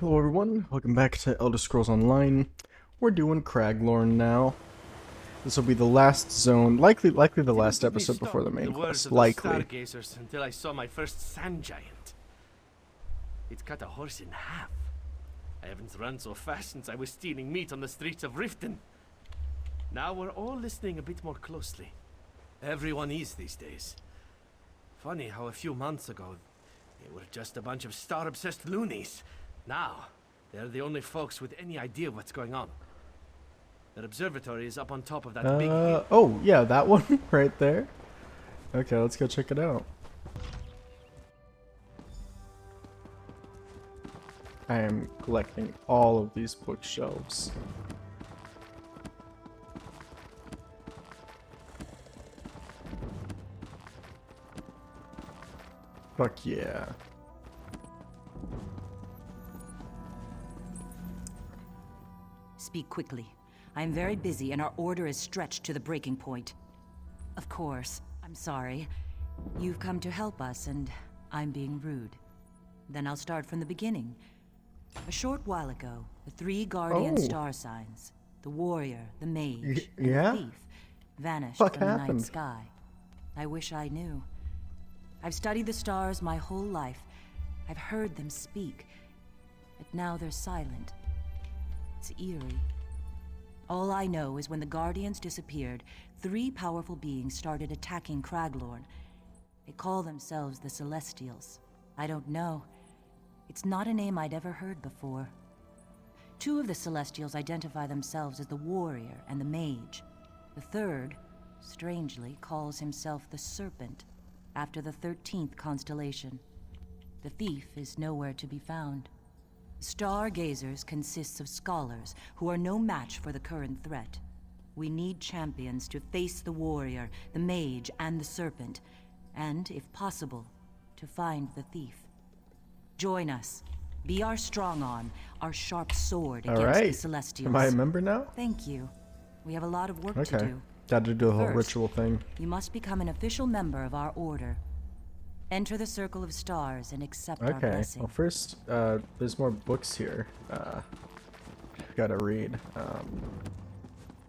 Hello everyone, welcome back to Elder Scrolls Online. We're doing Craglorn now. This will be the last zone, likely the last episode before the main quest. Likely. Stargazers until I saw my first sand giant. It cut a horse in half. I haven't run so fast since I was stealing meat on the streets of Riften. Now we're all listening a bit more closely. Everyone is these days. Funny how a few months ago they were just a bunch of star-obsessed loonies. Now, they're the only folks with any idea what's going on. Their observatory is up on top of that big hill. Oh, yeah, that one right there. Okay, let's go check it out. I am collecting all of these bookshelves. Fuck yeah. Speak quickly. I am very busy and our order is stretched to the breaking point. Of course, I'm sorry. You've come to help us and I'm being rude. Then I'll start from the beginning. A short while ago, the three guardian star signs, the warrior, the mage, and the thief, vanished from the night sky. I wish I knew. I've studied the stars my whole life. I've heard them speak, but now they're silent. It's eerie. All I know is when the Guardians disappeared, three powerful beings started attacking Craglorn. They call themselves the Celestials. I don't know. It's not a name I'd ever heard before. Two of the Celestials identify themselves as the Warrior and the Mage. The third, strangely, calls himself the Serpent, after the 13th constellation. The thief is nowhere to be found. Stargazers consists of scholars who are no match for the current threat. We need champions to face the warrior, the mage, and the serpent, and, if possible, to find the thief. Join us. Be our strong arm, our sharp sword against the Celestials. Am I a member now? Thank you. We have a lot of work to do. Got to do the whole First, ritual thing. You must become an official member of our order. Enter the Circle of Stars and accept our blessing. Well first, there's more books here. Gotta read.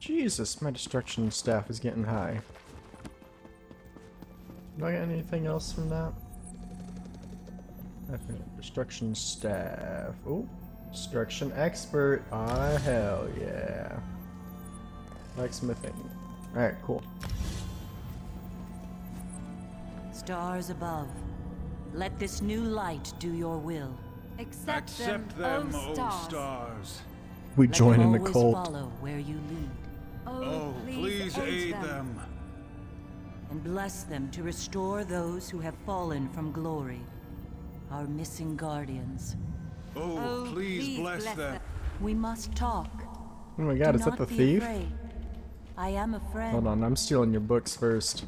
Jesus, my destruction staff is getting high. Do I get anything else from that? Destruction staff. Oh, destruction expert. Ah, hell yeah. Blacksmithing. Alright, cool. Stars above, let this new light do your will. Accept them, O stars. We Let join them in the always cult. follow where you lead. Oh, please aid them. And bless them to restore those who have fallen from glory. Our missing guardians. Oh, please bless them. We must talk. Oh my god, Do is that not the be thief? afraid. I am a friend. Hold on, I'm stealing your books first.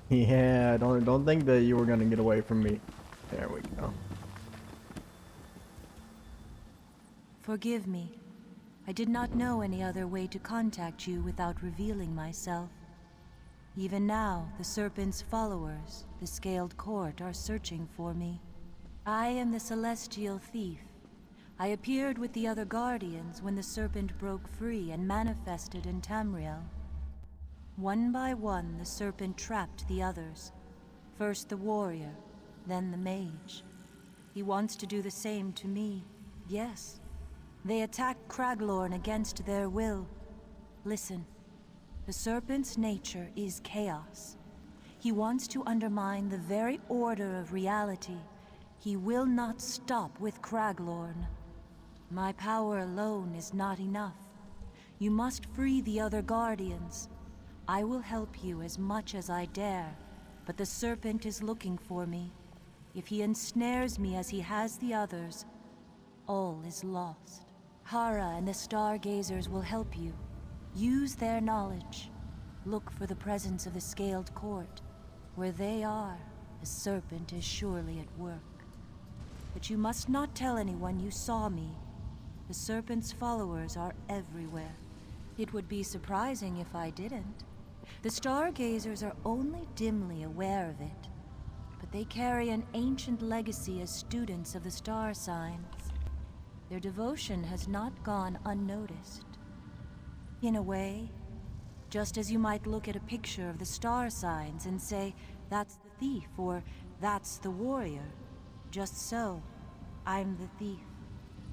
Yeah, don't think that you were gonna get away from me. There we go. Forgive me. I did not know any other way to contact you without revealing myself. Even now, the Serpent's followers, the Scaled Court, are searching for me. I am the Celestial Thief. I appeared with the other Guardians when the Serpent broke free and manifested in Tamriel. One by one, the Serpent trapped the others. First the warrior, then the mage. He wants to do the same to me. Yes. They attacked Craglorn against their will. Listen. The Serpent's nature is chaos. He wants to undermine the very order of reality. He will not stop with Craglorn. My power alone is not enough. You must free the other Guardians. I will help you as much as I dare, but the Serpent is looking for me. If he ensnares me as he has the others, all is lost. Hara and the Stargazers will help you. Use their knowledge. Look for the presence of the Scaled Court. Where they are, the Serpent is surely at work. But you must not tell anyone you saw me. The Serpent's followers are everywhere. It would be surprising if I didn't. The Stargazers are only dimly aware of it, but They carry an ancient legacy as students of the star signs. Their devotion has not gone unnoticed. In a way, just as you might look at a picture of the star signs and say, that's the thief, or that's the warrior. Just so, I'm the thief,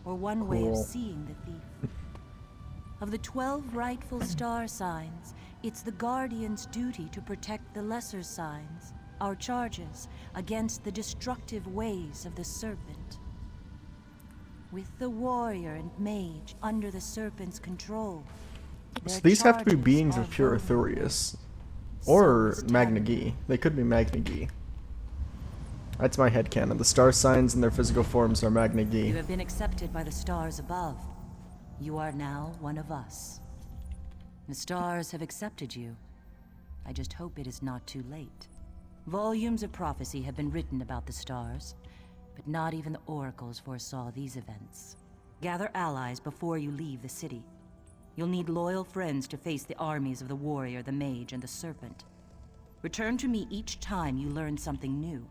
or one way of Cool. seeing the thief. Of the 12 rightful star signs, it's the Guardian's duty to protect the lesser signs, our charges, against the destructive ways of the Serpent. With the warrior and mage under the Serpent's control, So their these have to be charges beings are of pure vulnerable. Arthurius. So Or is Magna Tabby. Gi. They could be Magna Gi. That's my headcanon. The star signs and their physical forms are Magna You Gi. have been accepted by the stars above. You are now one of us. The stars have accepted you. I just hope it is not too late. Volumes of prophecy have been written about the stars, but not even the oracles foresaw these events. Gather allies before you leave the city. You'll need loyal friends to face the armies of the warrior, the mage, and the serpent. Return to me each time you learn something new.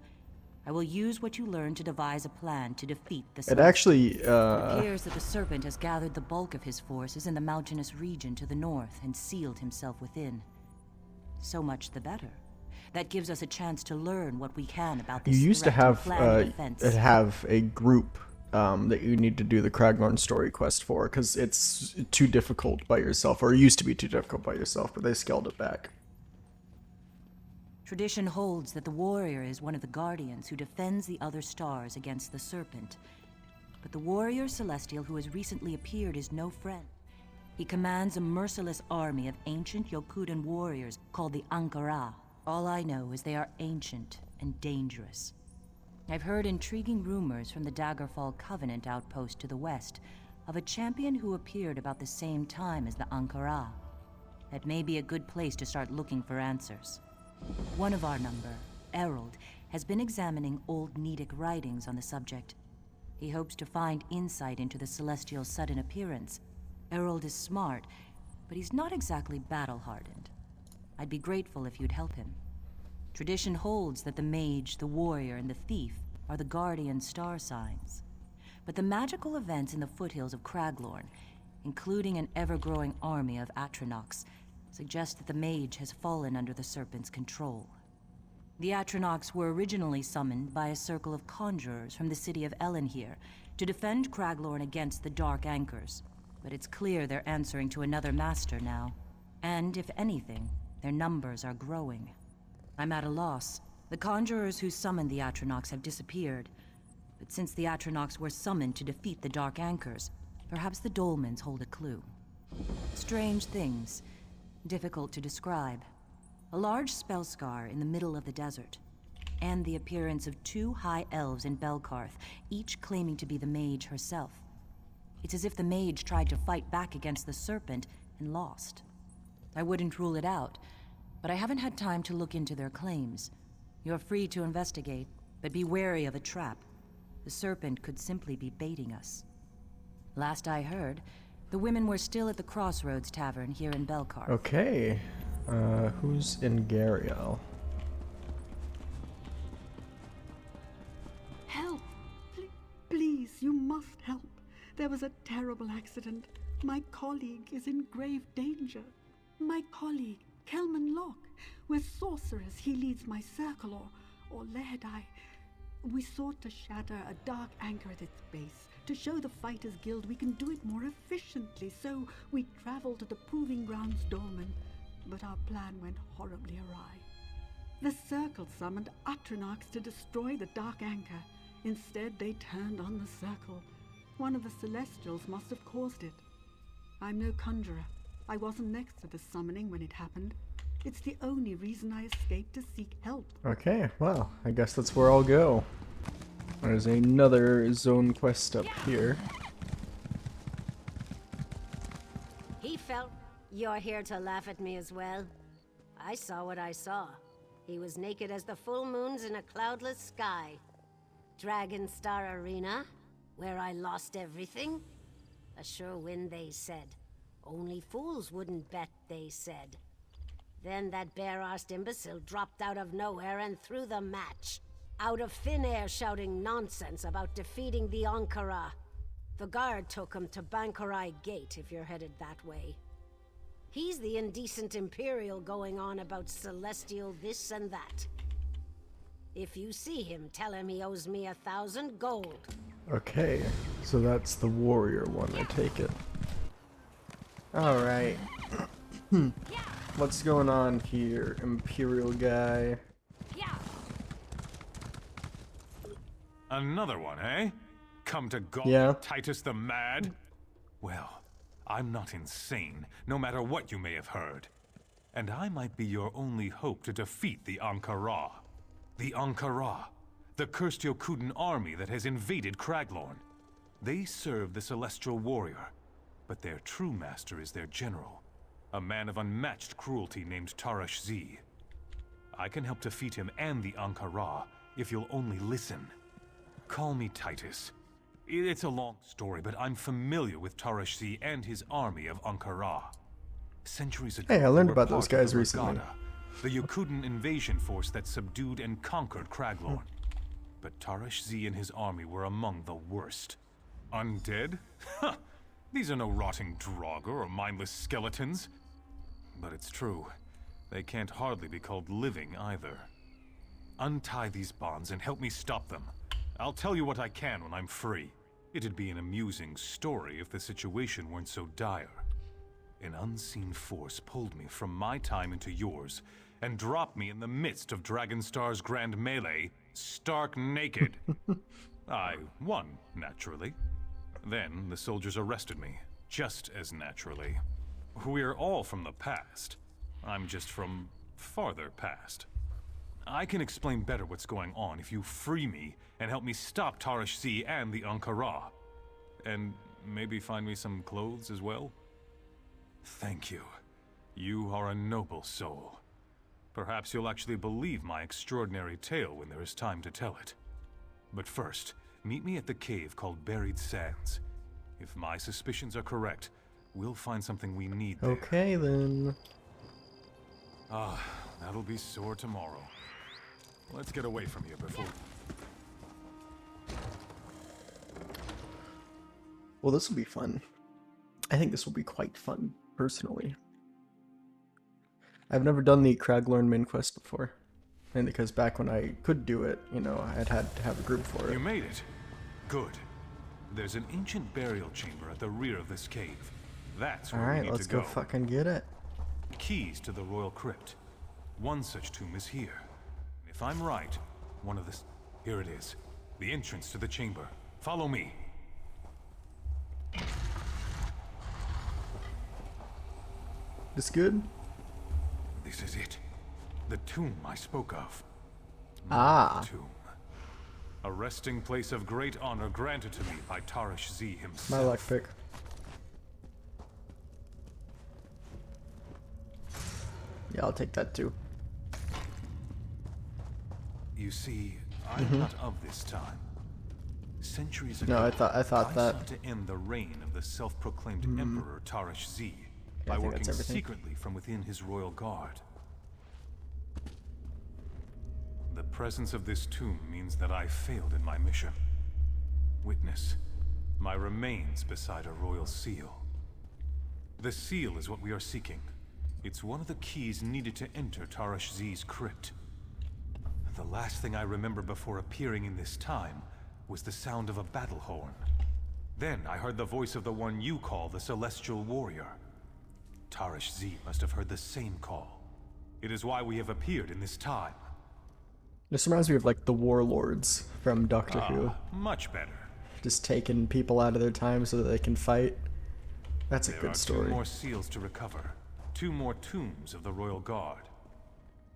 I will use what you learn to devise a plan to defeat the It Celestials. actually, It appears that the Serpent has gathered the bulk of his forces in the mountainous region to the north and sealed himself within. So much the better. That gives us a chance to learn what we can about you this used to threat and have, plan defense. a group that you need to do the Craglorn story quest for, because it's too difficult by yourself, or it used to be too difficult by yourself, but they scaled it back. Tradition holds that the warrior is one of the guardians who defends the other stars against the Serpent. But the warrior celestial who has recently appeared is no friend. He commands a merciless army of ancient Yokudan warriors called the alik'r. All I know is they are ancient and dangerous. I've heard intriguing rumors from the Daggerfall Covenant outpost to the west of a champion who appeared about the same time as the alik'r. That may be a good place to start looking for answers. One of our number, Errol, has been examining old Nedic writings on the subject. He hopes to find insight into the Celestial's sudden appearance. Errol is smart, but he's not exactly battle-hardened. I'd be grateful if you'd help him. Tradition holds that the mage, the warrior, and the thief are the guardian star signs. But the magical events in the foothills of Craglorn, including an ever-growing army of Atronachs, suggest that the mage has fallen under the Serpent's control. The Atronachs were originally summoned by a circle of conjurers from the city of alik'r to defend Craglorn against the Dark Anchors, but it's clear they're answering to another master now. And if anything, their numbers are growing. I'm at a loss. The conjurers who summoned the Atronachs have disappeared, but since the Atronachs were summoned to defeat the Dark Anchors, perhaps the Dolmens hold a clue. Strange things. Difficult to describe. A large spell scar in the middle of the desert, and the appearance of 2 high elves in Belkarth, each claiming to be the mage herself. It's as if the mage tried to fight back against the Serpent and lost. I wouldn't rule it out, but I haven't had time to look into their claims. You're free to investigate, but be wary of a trap. The Serpent could simply be baiting us. Last I heard, the women were still at the Crossroads Tavern here in Belkarth. Okay. Who's in Gariel? Help! Please, you must help. There was a terrible accident. My colleague is in grave danger. My colleague, Kelman Locke. We're sorcerers. He leads my circle, or Lehadai. We sought to shatter a dark anchor at its base. To show the Fighters Guild we can do it more efficiently, so we traveled to the Proving Grounds Dolmen, but our plan went horribly awry. The Circle summoned Atronachs to destroy the Dark Anchor. Instead, they turned on the Circle. One of the Celestials must have caused it. I'm no conjurer. I wasn't next to the summoning when it happened. It's the only reason I escaped to seek help. Okay, well, I guess that's where I'll go. There's another zone quest up here. He felt you're here to laugh at me as well. I saw what I saw. He was naked as the full moons in a cloudless sky. Dragon Star Arena, where I lost everything. A sure win, they said. Only fools wouldn't bet, they said. Then that bare-arsed imbecile dropped out of nowhere and threw the match. out of thin air shouting nonsense about defeating the alik'r. The guard took him to Bankarai Gate if you're headed that way. He's the indecent Imperial going on about celestial this and that. If you see him, tell him he owes me 1,000 gold. Okay, so that's the warrior one, I take it. Alright. What's going on here, Imperial guy? Another one, eh? Come to God, Yeah. Titus the Mad? Well, I'm not insane, no matter what you may have heard. And I might be your only hope to defeat the alik'r. The alik'r, the cursed Yokuden army that has invaded Craglorn. They serve the celestial warrior, but their true master is their general, a man of unmatched cruelty named Tarash Z. I can help defeat him and the alik'r if you'll only listen. Call me Titus. It's a long story, but I'm familiar with Tarash Z and his army of alik'r. Centuries ago, Hey, I learned they were about those part of guys the recently. Regatta, the Yokuden invasion force that subdued and conquered Craglorn. But Tarash Z and his army were among the worst. Undead? Huh! These are no rotting Draugr or mindless skeletons. But it's true. They can't hardly be called living either. Untie these bonds and help me stop them. I'll tell you what I can when I'm free. It'd be an amusing story if the situation weren't so dire. An unseen force pulled me from my time into yours and dropped me in the midst of Dragonstar's grand melee, stark naked. I won, naturally. Then the soldiers arrested me, just as naturally. We're all from the past. I'm just from farther past. I can explain better what's going on if you free me and help me stop Tarash Z and the alik'r. And maybe find me some clothes as well? Thank you. You are a noble soul. Perhaps you'll actually believe my extraordinary tale when there is time to tell it. But first, meet me at the cave called Buried Sands. If my suspicions are correct, we'll find something we need there. Okay then. Ah, that'll be sore tomorrow. Let's get away from here before... Well, this will be fun. I think this will be quite fun, personally. I've never done the Craglorn main quest before. And because back when I could do it, you know, I'd had to have a group for it. You made it. Good. There's an ancient burial chamber at the rear of this cave. That's where we Alright, need let's to go. go fucking get it. Keys to the royal crypt. One such tomb is here. If I'm right, one of the... Here it is. The entrance to the chamber. Follow me. This good? This is it. The tomb I spoke of. Ah. My tomb. A resting place of great honor granted to me by Tarash Z himself. My luck pick. Yeah, I'll take that too. You see, I'm not of this time. Centuries ago, No, I thought I that. sought to end the reign of the self-proclaimed Emperor Tarash Z Yeah, I by think working that's everything. secretly from within his royal guard. The presence of this tomb means that I failed in my mission. Witness, my remains beside a royal seal. The seal is what we are seeking. It's one of the keys needed to enter Tarash Z's crypt. The last thing I remember before appearing in this time was the sound of a battle horn. Then I heard the voice of the one you call the Celestial Warrior. Tarash Z must have heard the same call. It is why we have appeared in this time. This reminds me of like the warlords from Doctor Who. Much better. Just taking people out of their time so that they can fight. That's a There good are story. 2 more seals to recover. 2 more tombs of the Royal Guard.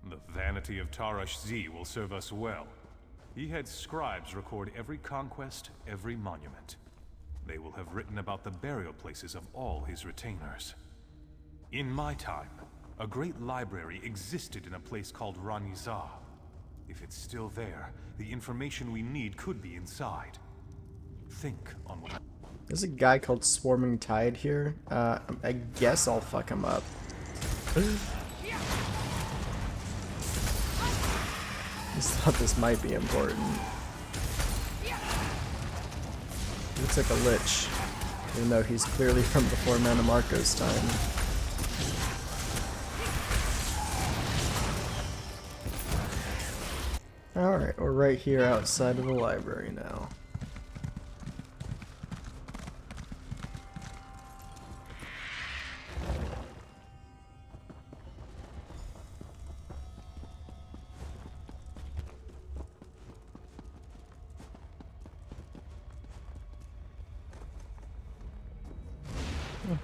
The vanity of Tarash Z will serve us well. He had scribes record every conquest, every monument. They will have written about the burial places of all his retainers. In my time, a great library existed in a place called Ranizah. If it's still there, the information we need could be inside. Think on what There's a guy called Swarming Tide here. I guess I'll fuck him up. This Just thought this might be important. Looks like a lich, even though he's clearly from before Manamarco's time. Alright, we're right here outside of the library now.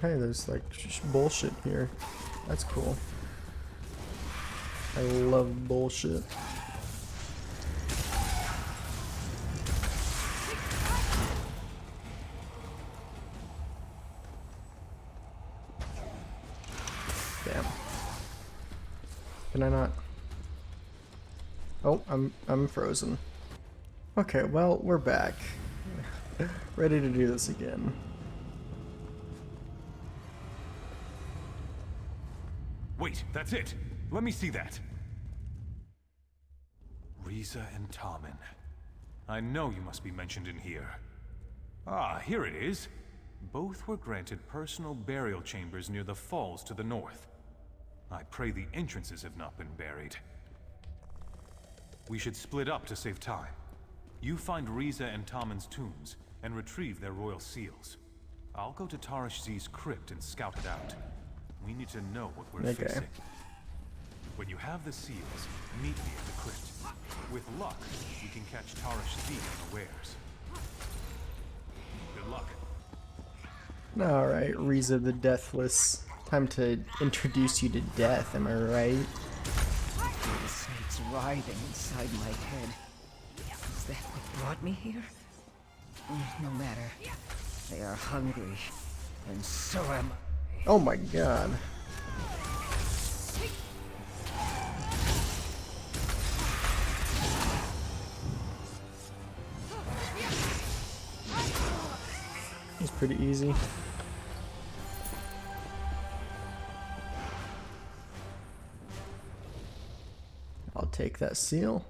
Okay, there's like bullshit here. That's cool. I love bullshit. Damn. Can I not? Oh, I'm frozen. Okay, well, we're back. Ready to do this again. Wait, that's it! Let me see that! Riza and Tommen. I know you must be mentioned in here. Ah, here it is. Both were granted personal burial chambers near the falls to the north. I pray the entrances have not been buried. We should split up to save time. You find Riza and Tommen's tombs, and retrieve their royal seals. I'll go to Tarish Z's crypt and scout it out. We need to know what we're facing. When you have the seals, meet me at the crypt. With luck, we can catch Tarish Z unawares. Good luck. Alright, Riza the Deathless. Time to introduce you to death, am I right? The snakes writhing inside my head. Is that what brought me here? No matter. They are hungry, and so am I. Oh my god. It's pretty easy. I'll take that seal.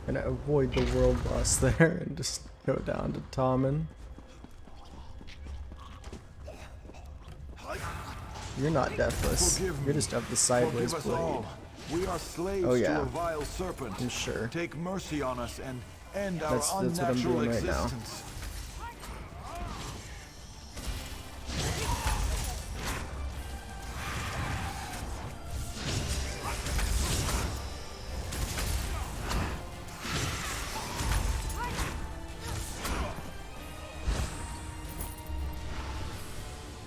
And avoid the world boss there and just go down to Tommen. You're not deathless. You're just of the sideways blade. We are slaves to a vile serpent. I'm sure. Take mercy on us and end our That's what I'm unnatural doing right now. existence.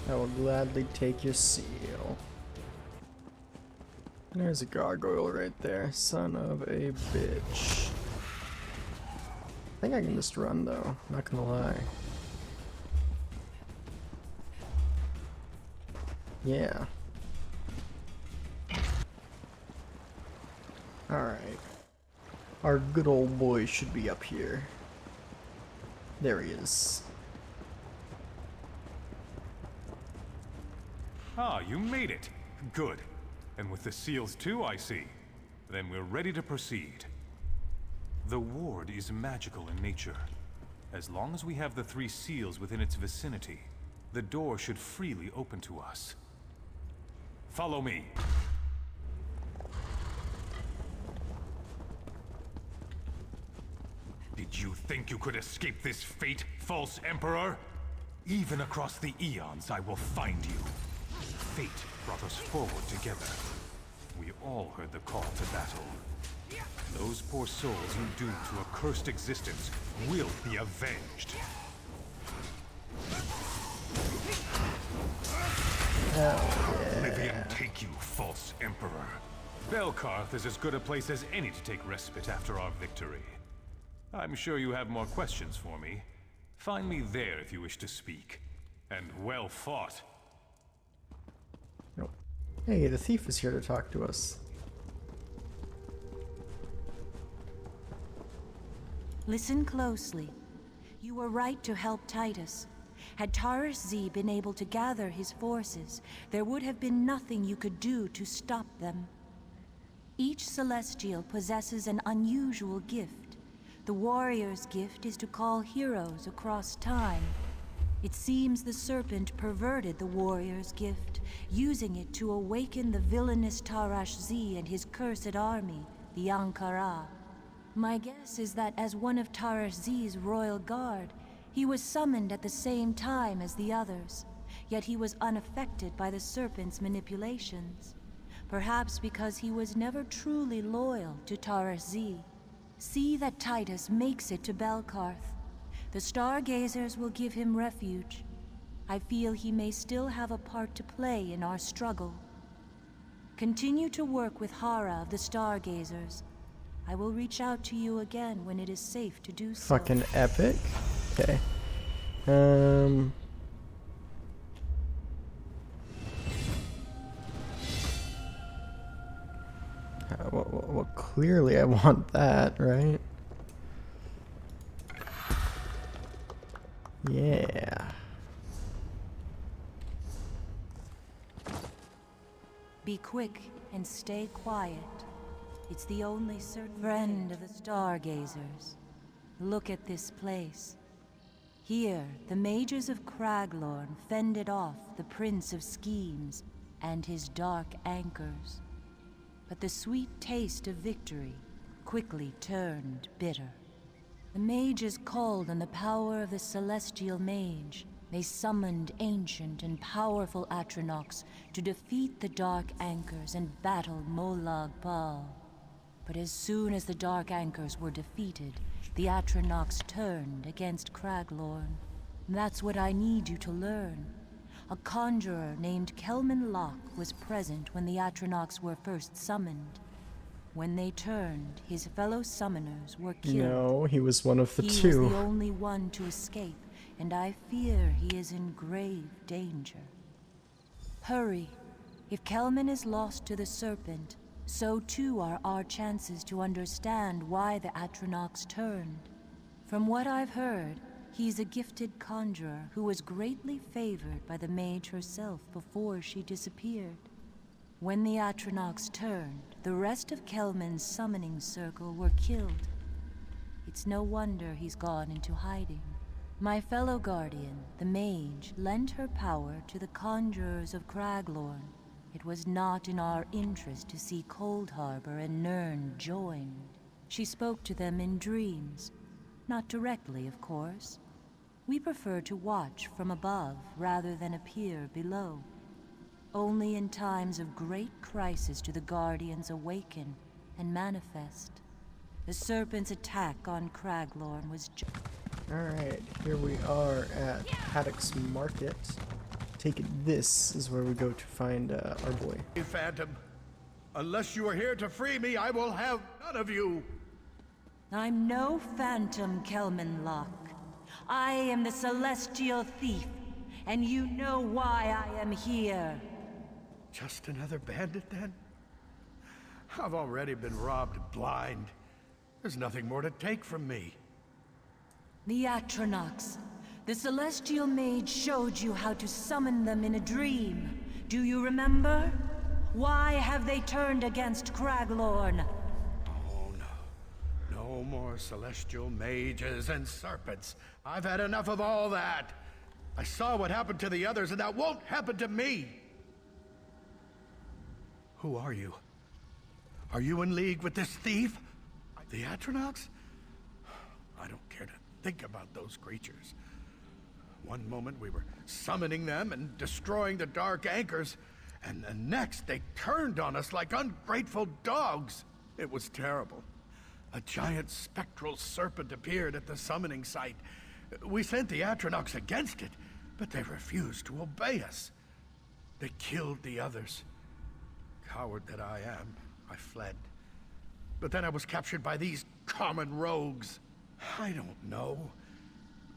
I will gladly take your seal. There's a gargoyle right there. Son of a bitch. I think I can just run though, not gonna lie. Yeah. Alright. Our good old boy should be up here. There he is. Ah, you made it. Good. And with the seals too, I see. Then we're ready to proceed. The ward is magical in nature. As long as we have the 3 seals within its vicinity, the door should freely open to us. Follow me. Did you think you could escape this fate, false emperor? Even across the eons, I will find you. Fate brought us forward together. We all heard the call to battle. Those poor souls you doomed to a cursed existence will be avenged. Oblivion take you, false emperor. Belkarth is as good a place as any to take respite after our victory. I'm sure you have more questions for me. Find me there if you wish to speak. And well fought. Nope. Hey, the thief is here to talk to us. Listen closely. You were right to help Titus. Had Tarish Z been able to gather his forces, there would have been nothing you could do to stop them. Each Celestial possesses an unusual gift. The warrior's gift is to call heroes across time. It seems the serpent perverted the warrior's gift, using it to awaken the villainous Tarash Z and his cursed army, the alik'r. My guess is that as one of Tarash Z's royal guard, he was summoned at the same time as the others, yet he was unaffected by the serpent's manipulations. Perhaps because he was never truly loyal to Tarash Z. See that Titus makes it to Belkarth. The Stargazers will give him refuge. I feel he may still have a part to play in our struggle. Continue to work with Hara of the Stargazers. I will reach out to you again when it is safe to do so. Fucking epic. Okay. Well, clearly I want that, right? Yeah. Be quick and stay quiet. It's the only certain friend of the Stargazers. Look at this place. Here, the mages of Craglorn fended off the Prince of Schemes and his dark anchors. But the sweet taste of victory quickly turned bitter. The mages called on the power of the Celestial Mage. They summoned ancient and powerful Atronachs to defeat the Dark Anchors and battle Molag Bal. But as soon as the Dark Anchors were defeated, the Atronachs turned against Craglorn. That's what I need you to learn. A conjurer named Kelman Locke was present when the Atronachs were first summoned. When they turned, his fellow summoners were killed. No, he was one of the two. He was the only one to escape, and I fear he is in grave danger. Hurry. If Kelman is lost to the Serpent, so too are our chances to understand why the Atronachs turned. From what I've heard, he's a gifted conjurer who was greatly favored by the mage herself before she disappeared. When the Atronachs turned, the rest of Kelman's summoning circle were killed. It's no wonder he's gone into hiding. My fellow guardian, the mage, lent her power to the conjurers of Craglorn. It was not in our interest to see Cold Harbor and Nirn joined. She spoke to them in dreams. Not directly, of course. We prefer to watch from above rather than appear below. Only in times of great crisis do the Guardians awaken and manifest. The Serpent's attack on Craglorn was Alright, here we are at Haddock's Market. Take it, this is where we go to find our boy. Hey, Phantom. Unless you are here to free me, I will have none of you. I'm no phantom, Kelman Locke. I am the Celestial Thief, and you know why I am here. Just another bandit, then? I've already been robbed blind. There's nothing more to take from me. The Atronachs. The Celestial Mage showed you how to summon them in a dream. Do you remember? Why have they turned against Craglorn? Oh, no. No more celestial mages and serpents. I've had enough of all that. I saw what happened to the others, and that won't happen to me. Who are you? Are you in league with this thief? The Atronachs? I don't care to think about those creatures. One moment we were summoning them and destroying the Dark Anchors, and the next they turned on us like ungrateful dogs. It was terrible. A giant spectral serpent appeared at the summoning site. We sent the Atronachs against it, but they refused to obey us. They killed the others. Coward that I am, I fled. But then I was captured by these common rogues. I don't know.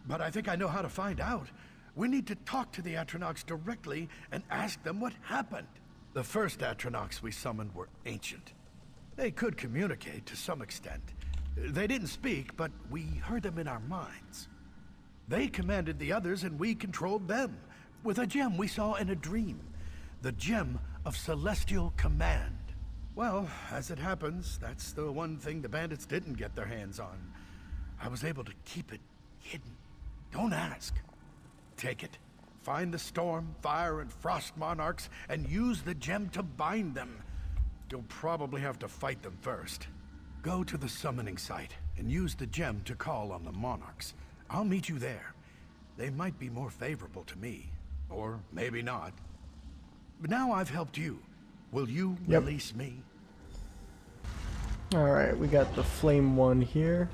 But I think I know how to find out. We need to talk to the Atronachs directly and ask them what happened. The first Atronachs we summoned were ancient. They could communicate to some extent. They didn't speak, but we heard them in our minds. They commanded the others and we controlled them, with a gem we saw in a dream. The gem of celestial command. Well, as it happens, that's the one thing the bandits didn't get their hands on. I was able to keep it hidden. Don't ask. Take it. Find the storm, fire, and frost monarchs, and use the gem to bind them. You'll probably have to fight them first. Go to the summoning site, and use the gem to call on the monarchs. I'll meet you there. They might be more favorable to me, or maybe not. But now I've helped you. Will you release me? Alright, we got the flame one here.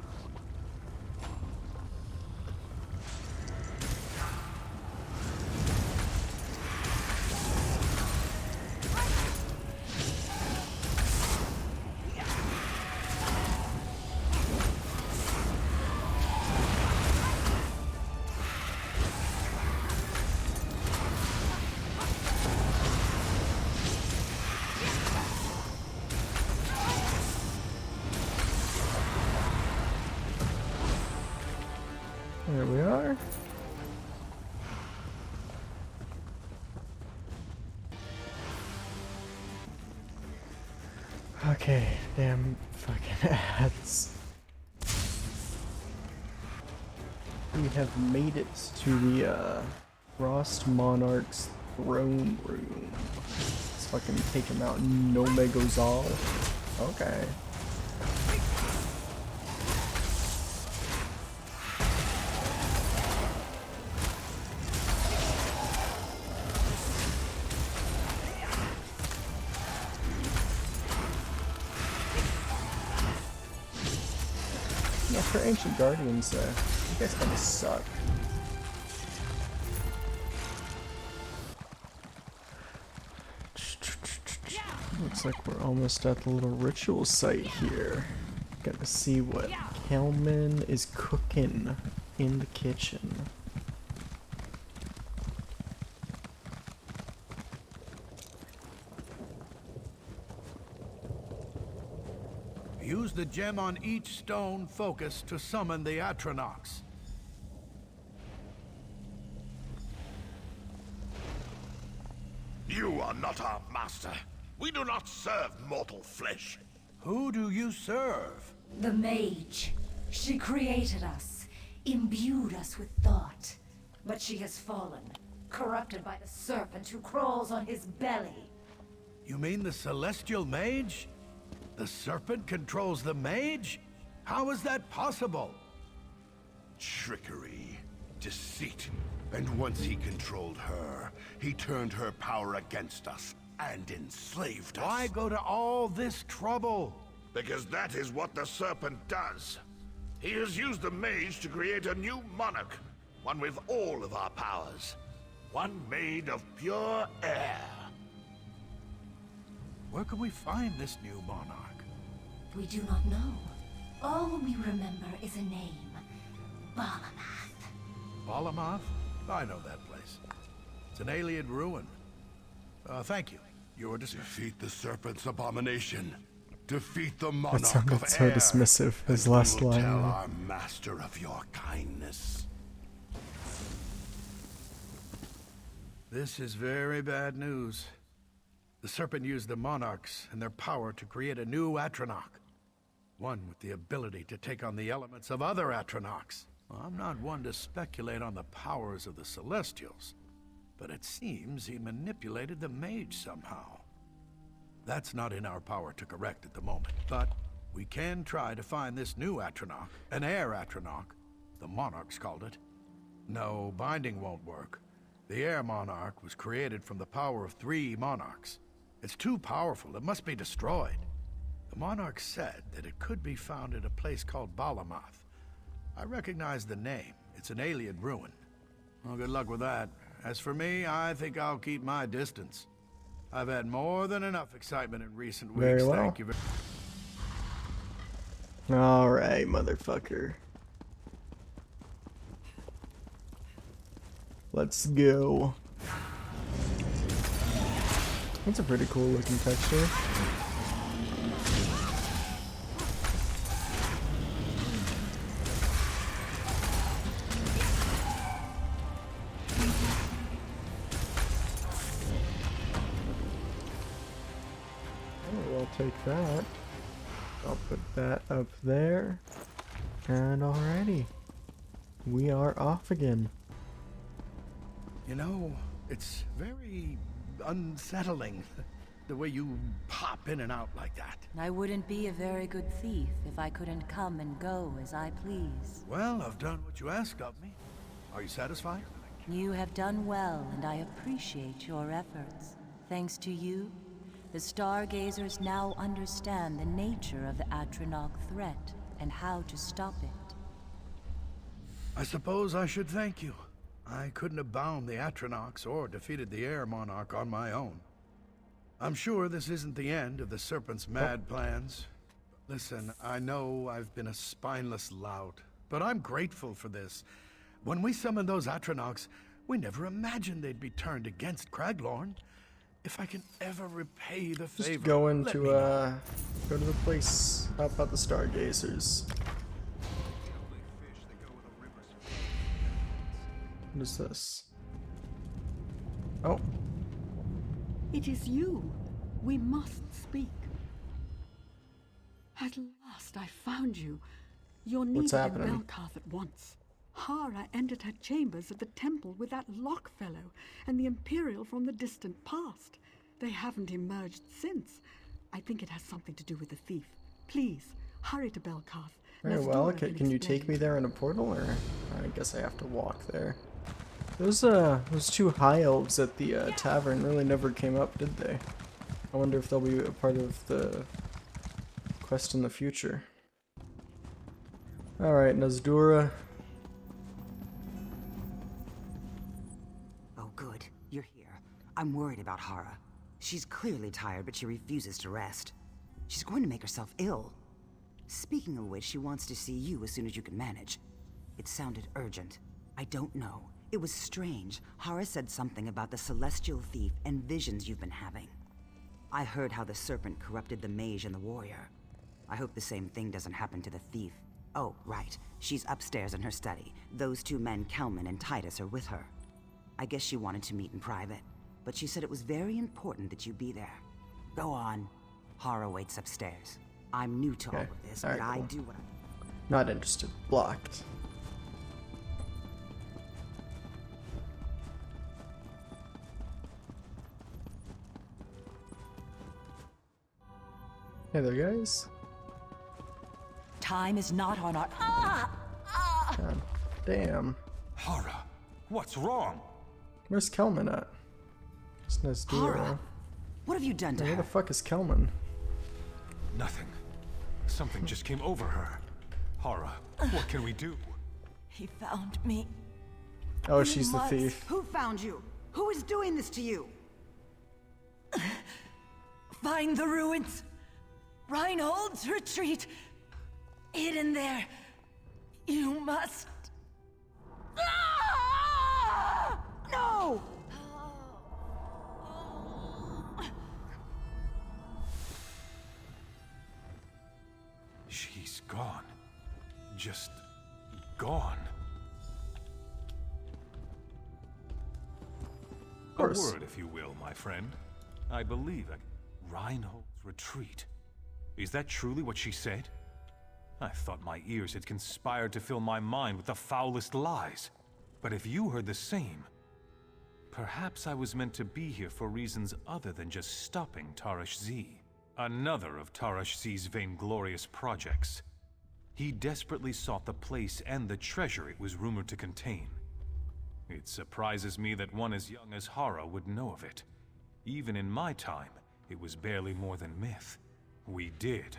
There we are. Okay, damn fucking ads. We have made it to the Frost Monarch's throne room. Let's fucking take him out no Megazol. Okay. For Ancient Guardians, you guys kinda suck. Looks like we're almost at the little ritual site here. Gotta see what Kelman is cooking in the kitchen. Use the gem on each stone focus to summon the Atronox. You are not our master. We do not serve mortal flesh. Who do you serve? The mage. She created us, imbued us with thought. But she has fallen, corrupted by the serpent who crawls on his belly. You mean the celestial mage? The serpent controls the mage? How is that possible? Trickery, deceit. And once he controlled her, he turned her power against us and enslaved us. Why go to all this trouble? Because that is what the serpent does. He has used the mage to create a new monarch, one with all of our powers. One made of pure air. Where can we find this new monarch? We do not know. All we remember is a name. Balamath. Balamath? I know that place. It's an alien ruin. Thank you. You were Defeat the serpent's abomination. Defeat the That monarch sounded of so air. dismissive, his and last we will line. tell our master of your kindness. This is very bad news. The serpent used the monarchs and their power to create a new Atronach. One with the ability to take on the elements of other Atronachs. I'm not one to speculate on the powers of the Celestials, but it seems he manipulated the mage somehow. That's not in our power to correct at the moment, but we can try to find this new Atronach, an air Atronach, the monarchs called it. No, binding won't work. The air monarch was created from the power of 3 monarchs. It's too powerful, it must be destroyed. The monarch said that it could be found at a place called Balamath. I recognize the name. It's an alien ruin. Well, good luck with that. As for me, I think I'll keep my distance. I've had more than enough excitement in recent weeks. Very well. Thank you very Alright, motherfucker. Let's go. That's a pretty cool looking texture. take that. I'll put that up there. And alrighty. We are off again. You know, it's very unsettling, the way you pop in and out like that. I wouldn't be a very good thief if I couldn't come and go as I please. Well, I've done what you asked of me. Are you satisfied? You have done well, and I appreciate your efforts. Thanks to you, the Stargazers now understand the nature of the Atronach threat and how to stop it. I suppose I should thank you. I couldn't have bound the Atronachs or defeated the Air Monarch on my own. I'm sure this isn't the end of the Serpent's mad plans. Listen, I know I've been a spineless lout, but I'm grateful for this. When we summoned those Atronachs, we never imagined they'd be turned against Craglorn. If I can ever repay the favor, just going to go to the place. How about the Stargazers? What is this? Oh. It is you. We must speak. At last I found you. You're What's needed in happening? Belkarth at once. Hara entered her chambers at the temple with that Locke fellow and the Imperial from the distant past. They haven't emerged since. I think it has something to do with the thief. Please, hurry to Belkarth. Very well, can you take me there in a portal, or I guess I have to walk there. Those two high elves at the tavern really never came up, did they? I wonder if they'll be a part of the quest in the future. Alright, Nazdura. Oh good, you're here. I'm worried about Hara. She's clearly tired, but she refuses to rest. She's going to make herself ill. Speaking of which, she wants to see you as soon as you can manage. It sounded urgent. I don't know. It was strange. Hara said something about the celestial thief and visions you've been having. I heard how the serpent corrupted the mage and the warrior. I hope the same thing doesn't happen to the thief. Oh, right. She's upstairs in her study. Those two men, Kelman and Titus, are with her. I guess she wanted to meet in private, but she said it was very important that you be there. Go on. Hara waits upstairs. I'm new to all of this, but I do what I... Not interested. Blocked. Hey there, guys. Time is not on our... God damn. Hara, what's wrong? Where's Kelman at? It's Nazdura. Hara, what have you done to Where her? the fuck is Kelman? Nothing. Something just came over her. Hara, what can we do? He found me. Oh, she's the thief. Who found you? Who is doing this to you? Find the ruins. Reinhold's retreat. Hidden there. You must... No! She's gone. Just gone. Of course. A word, if you will, my friend. I believe at Reinhold's retreat. Is that truly what she said? I thought my ears had conspired to fill my mind with the foulest lies. But if you heard the same, perhaps I was meant to be here for reasons other than just stopping Tarash Z. Another of Tarash Z's vainglorious projects. He desperately sought the place and the treasure it was rumored to contain. It surprises me that one as young as Hara would know of it. Even in my time, it was barely more than myth. We did.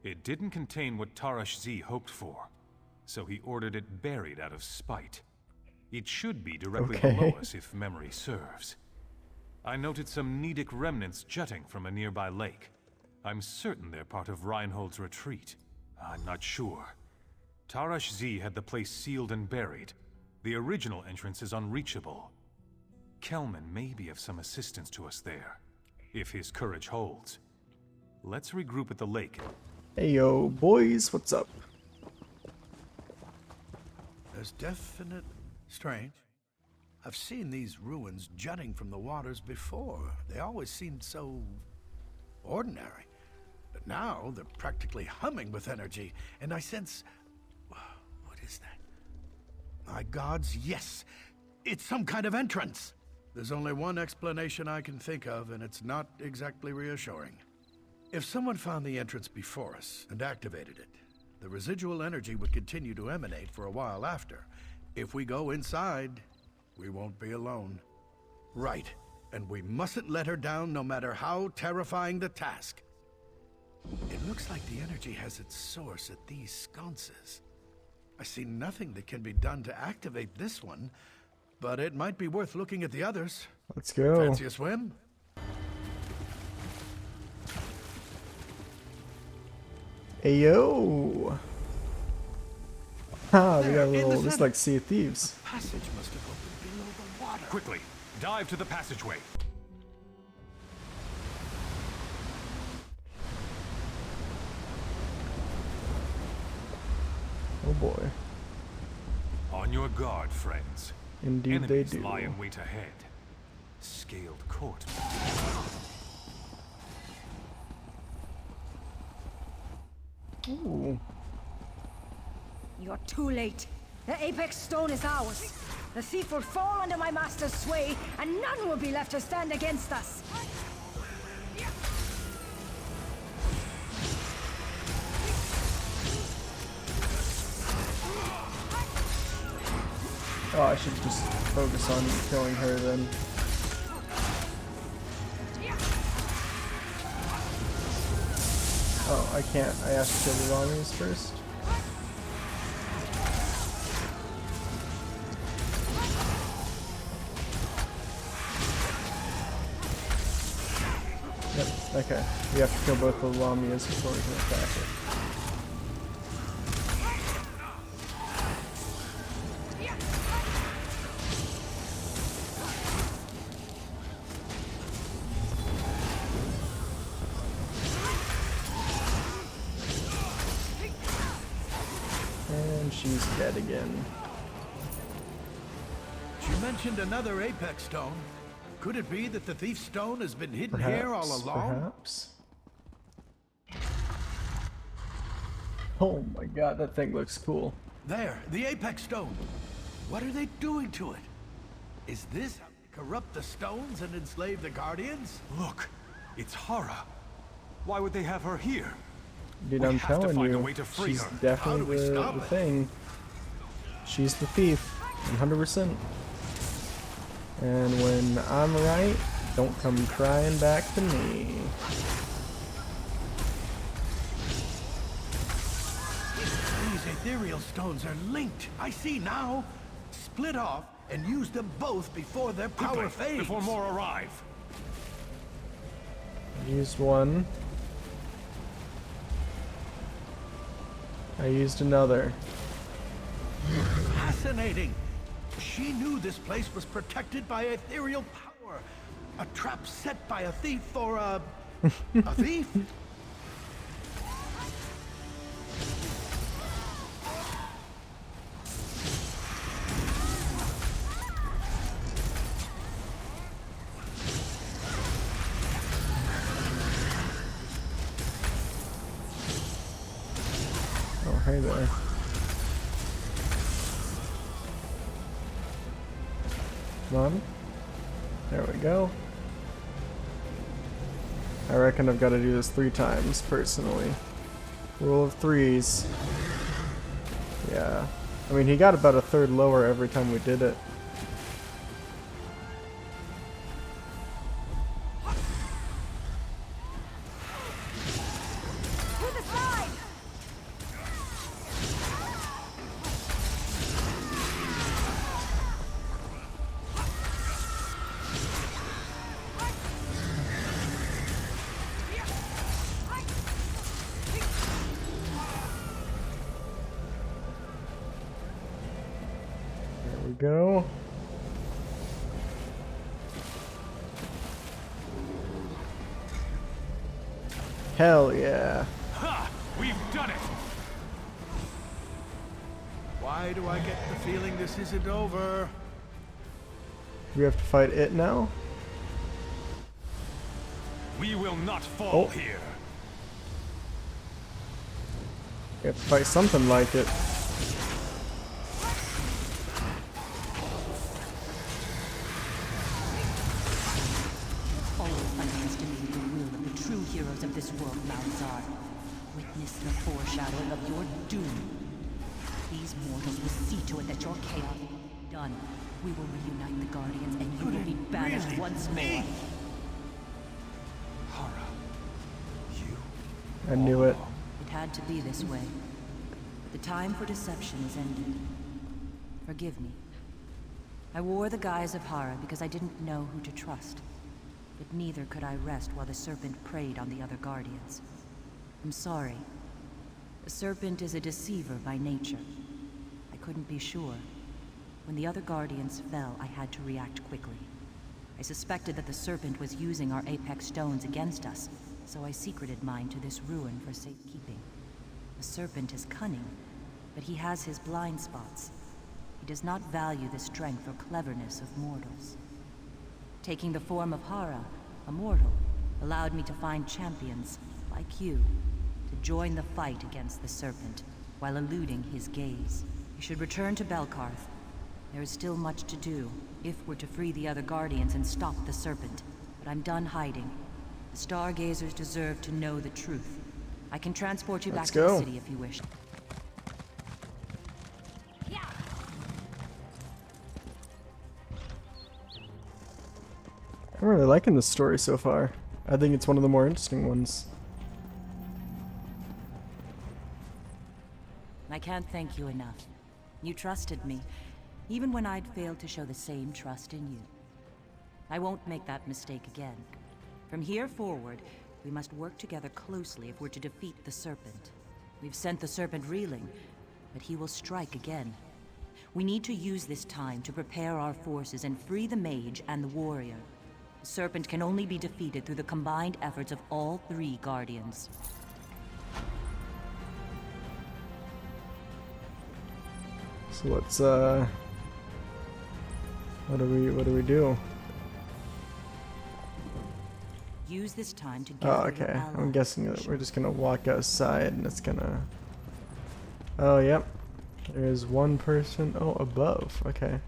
It didn't contain what Tarash Z hoped for, so he ordered it buried out of spite. It should be directly below us if memory serves. I noted some Nedic remnants jutting from a nearby lake. I'm certain they're part of Reinhold's retreat. I'm not sure. Tarash Z had the place sealed and buried. The original entrance is unreachable. Kelman may be of some assistance to us there, if his courage holds. Let's regroup at the lake. Hey yo, boys, what's up? There's definite... Strange. I've seen these ruins jutting from the waters before. They always seemed so... ordinary. But now they're practically humming with energy, and I sense... What is that? My gods, yes! It's some kind of entrance! There's only one explanation I can think of, and it's not exactly reassuring. If someone found the entrance before us and activated it, the residual energy would continue to emanate for a while after. If we go inside, we won't be alone. Right, and we mustn't let her down no matter how terrifying the task. It looks like the energy has its source at these sconces. I see nothing that can be done to activate this one, but it might be worth looking at the others. Let's go. Fancy a swim? Ayo! Ah, we got a little. This is center. like Sea of Thieves. The passage must have opened below the water. Quickly, dive to the passageway. Oh boy. On your guard, friends. Indeed Enemies they do. lie in wait ahead. Scaled court. Ooh. You're too late. The Apex Stone is ours. The thief will fall under my master's sway, and none will be left to stand against us. Oh, I should just focus on killing her then. Oh, I can't. I have to kill the Romulus first. Yep, okay. We have to kill both the Lamias before we can attack it. And she's dead again. She mentioned another Apex Stone. Could it be that the Thief's Stone has been hidden here all along? Perhaps. Oh my god, that thing looks cool. There, the Apex Stone. What are they doing to it? Is this how they corrupt the stones and enslave the Guardians? Look, it's Hara. Why would they have her here? Dude, We I'm have to telling find a you, way to free she's her. definitely the thing. She's the thief, 100%. And when I'm right, don't come crying back to me. These ethereal stones are linked. I see now. Split off and use them both before their power Quickly, fades. before more arrive. I used one. I used another. Fascinating. She knew this place was protected by ethereal power. A trap set by a thief or a thief? Oh, hey there. Come on. There we go. I reckon I've got to do this 3 times, personally. Rule of 3s. Yeah. I mean, he got about a third lower every time we did it. Go. Hell yeah. Ha! We've done it! Why do I get the feeling this isn't over? We have to fight it now? We will not fall here. We have to fight something like it. Heroes of this world, Malzar. Witness the foreshadowing of your doom. These mortals will see to it that your chaos is done. We will reunite the Guardians and you will be banished once more. Hara, you... I knew it. It had to be this way. But the time for deception is ended. Forgive me. I wore the guise of Hara because I didn't know who to trust. But neither could I rest while the Serpent preyed on the other Guardians. I'm sorry. The Serpent is a deceiver by nature. I couldn't be sure. When the other Guardians fell, I had to react quickly. I suspected that the Serpent was using our Apex stones against us, so I secreted mine to this ruin for safekeeping. The Serpent is cunning, but he has his blind spots. He does not value the strength or cleverness of mortals. Taking the form of Hara, a mortal, allowed me to find champions, like you, to join the fight against the Serpent, while eluding his gaze. You should return to Belkarth. There is still much to do, if we're to free the other Guardians and stop the Serpent. But I'm done hiding. The Stargazers deserve to know the truth. I can transport you back to the city if you wish. I'm really liking this story so far. I think it's one of the more interesting ones. I can't thank you enough. You trusted me, even when I'd failed to show the same trust in you. I won't make that mistake again. From here forward, we must work together closely if we're to defeat the Serpent. We've sent the Serpent reeling, but he will strike again. We need to use this time to prepare our forces and free the Mage and the Warrior. The Serpent can only be defeated through the combined efforts of all three Guardians. So let's what do we do? Use this time to Oh, okay. I'm guessing that we're just gonna walk outside and it's gonna... Oh, yep. There's one person. Oh, above. Okay.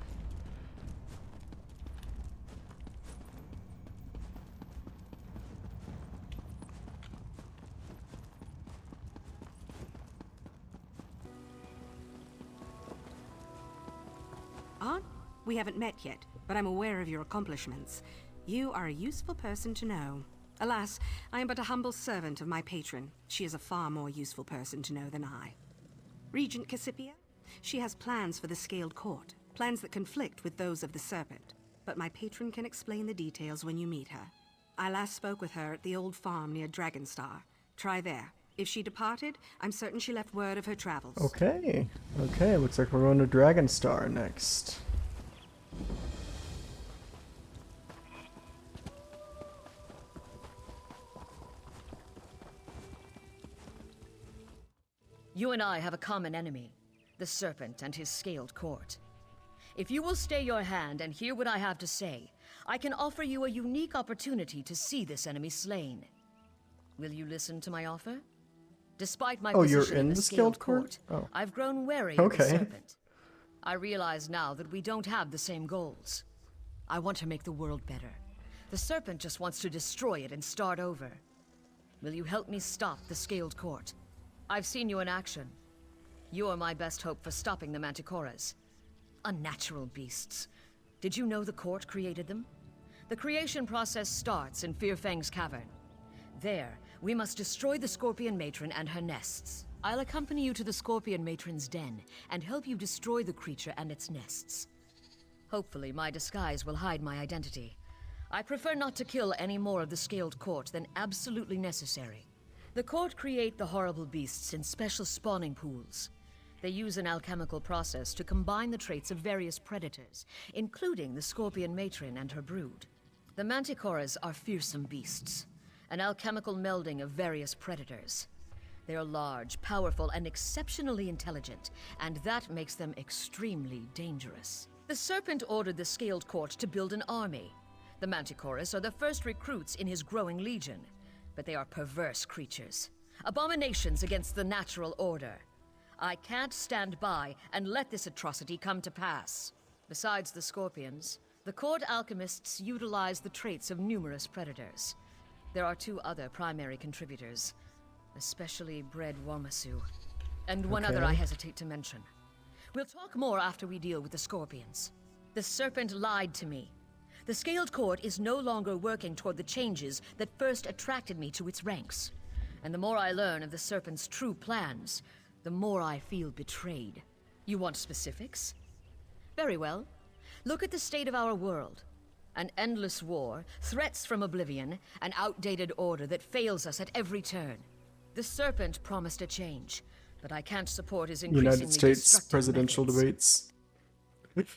Aunt, we haven't met yet, but I'm aware of your accomplishments. You are a useful person to know. Alas, I am but a humble servant of my patron. She is a far more useful person to know than I. Regent Cassipia? She has plans for the Scaled Court, plans that conflict with those of the Serpent. But my patron can explain the details when you meet her. I last spoke with her at the old farm near Dragonstar. Try there. If she departed, I'm certain she left word of her travels. Okay. Okay, looks like we're going to Dragonstar next. You and I have a common enemy, the Serpent and his Scaled Court. If you will stay your hand and hear what I have to say, I can offer you a unique opportunity to see this enemy slain. Will you listen to my offer? Despite my position in the Scaled Court, I've grown wary of the Serpent. I realize now that we don't have the same goals. I want to make the world better. The Serpent just wants to destroy it and start over. Will you help me stop the Scaled Court? I've seen you in action. You're my best hope for stopping the Manticoras. Unnatural beasts. Did you know the court created them? The creation process starts in Fearfang's cavern. There, we must destroy the Scorpion Matron and her nests. I'll accompany you to the Scorpion Matron's den and help you destroy the creature and its nests. Hopefully, my disguise will hide my identity. I prefer not to kill any more of the Scaled Court than absolutely necessary. The court create the horrible beasts in special spawning pools. They use an alchemical process to combine the traits of various predators, including the Scorpion Matron and her brood. The Manticoras are fearsome beasts, an alchemical melding of various predators. They are large, powerful, and exceptionally intelligent, and that makes them extremely dangerous. The Serpent ordered the Scaled Court to build an army. The Manticoras are the first recruits in his growing legion, but they are perverse creatures. Abominations against the natural order. I can't stand by and let this atrocity come to pass. Besides the scorpions, the court alchemists utilize the traits of numerous predators. There are 2 other primary contributors, especially bred Wamasu, and one other I hesitate to mention. We'll talk more after we deal with the scorpions. The serpent lied to me. The Scaled Court is no longer working toward the changes that first attracted me to its ranks. And the more I learn of the serpent's true plans, the more I feel betrayed. You want specifics? Very well. Look at the state of our world. An endless war, threats from oblivion, an outdated order that fails us at every turn. The serpent promised a change, but I can't support his increasingly United States destructive presidential methods. debates.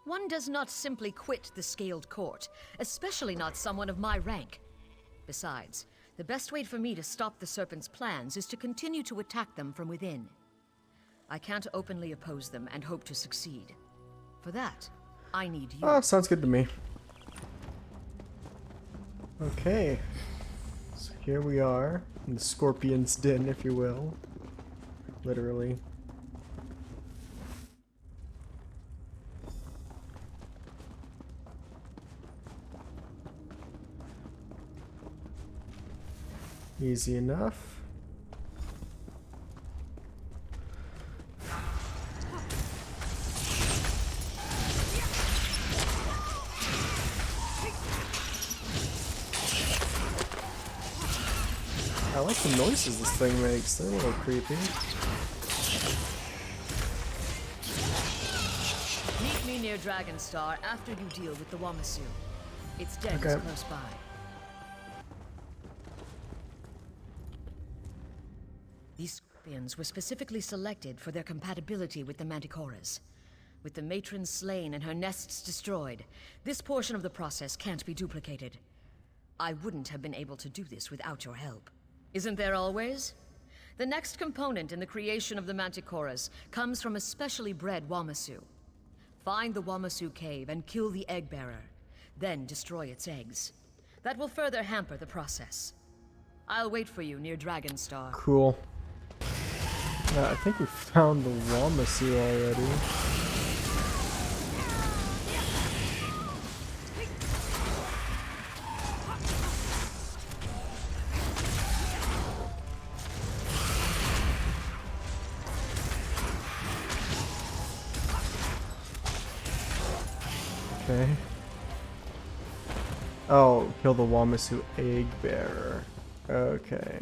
One does not simply quit the Scaled Court, especially not someone of my rank. Besides, the best way for me to stop the Serpent's plans is to continue to attack them from within. I can't openly oppose them and hope to succeed. For that, I need you. Oh, sounds good to me. Okay. So here we are, in the Scorpion's Den, if you will. Literally. Easy enough. I like the noises this thing makes. They're a little creepy. Meet me near Dragonstar after you deal with the Wamasu. Its den is close by. These scorpions were specifically selected for their compatibility with the Manticoras. With the matron slain and her nests destroyed, this portion of the process can't be duplicated. I wouldn't have been able to do this without your help. Isn't there always? The next component in the creation of the Manticoras comes from a specially bred Wamasu. Find the Wamasu cave and kill the egg bearer, then destroy its eggs. That will further hamper the process. I'll wait for you near Dragonstar. Cool. I think we found the Wamasu already. Okay. Oh, kill the Wamasu egg bearer. Okay.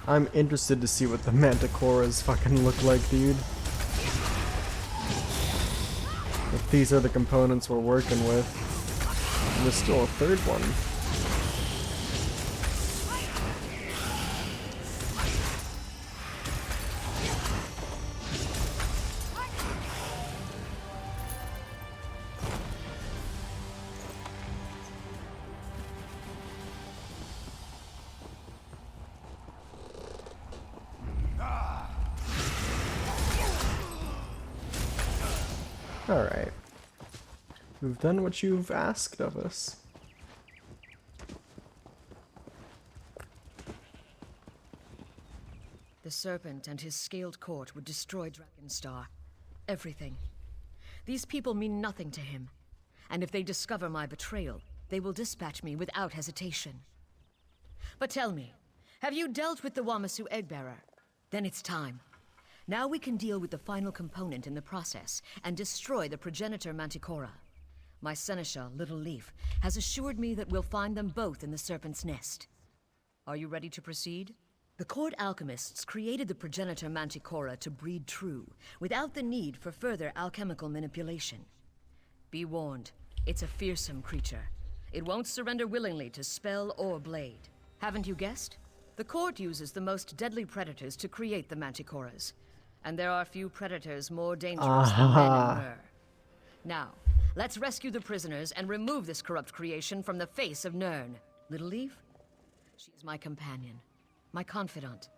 I'm interested to see what the Manticoras fucking look like, dude. If these are the components we're working with. And there's still a third one. Alright. We've done what you've asked of us. The Serpent and his Scaled Court would destroy Dragonstar. Everything. These people mean nothing to him. And if they discover my betrayal, they will dispatch me without hesitation. But tell me, have you dealt with the Wamasu Eggbearer? Then it's time. Now we can deal with the final component in the process and destroy the progenitor Manticora. My seneschal, Little Leaf, has assured me that we'll find them both in the Serpent's nest. Are you ready to proceed? The court alchemists created the progenitor Manticora to breed true, without the need for further alchemical manipulation. Be warned, it's a fearsome creature. It won't surrender willingly to spell or blade. Haven't you guessed? The court uses the most deadly predators to create the Manticoras. And there are few predators more dangerous than men and mer. Now, let's rescue the prisoners and remove this corrupt creation from the face of Nirn. Little Leaf? She's my companion, my confidant.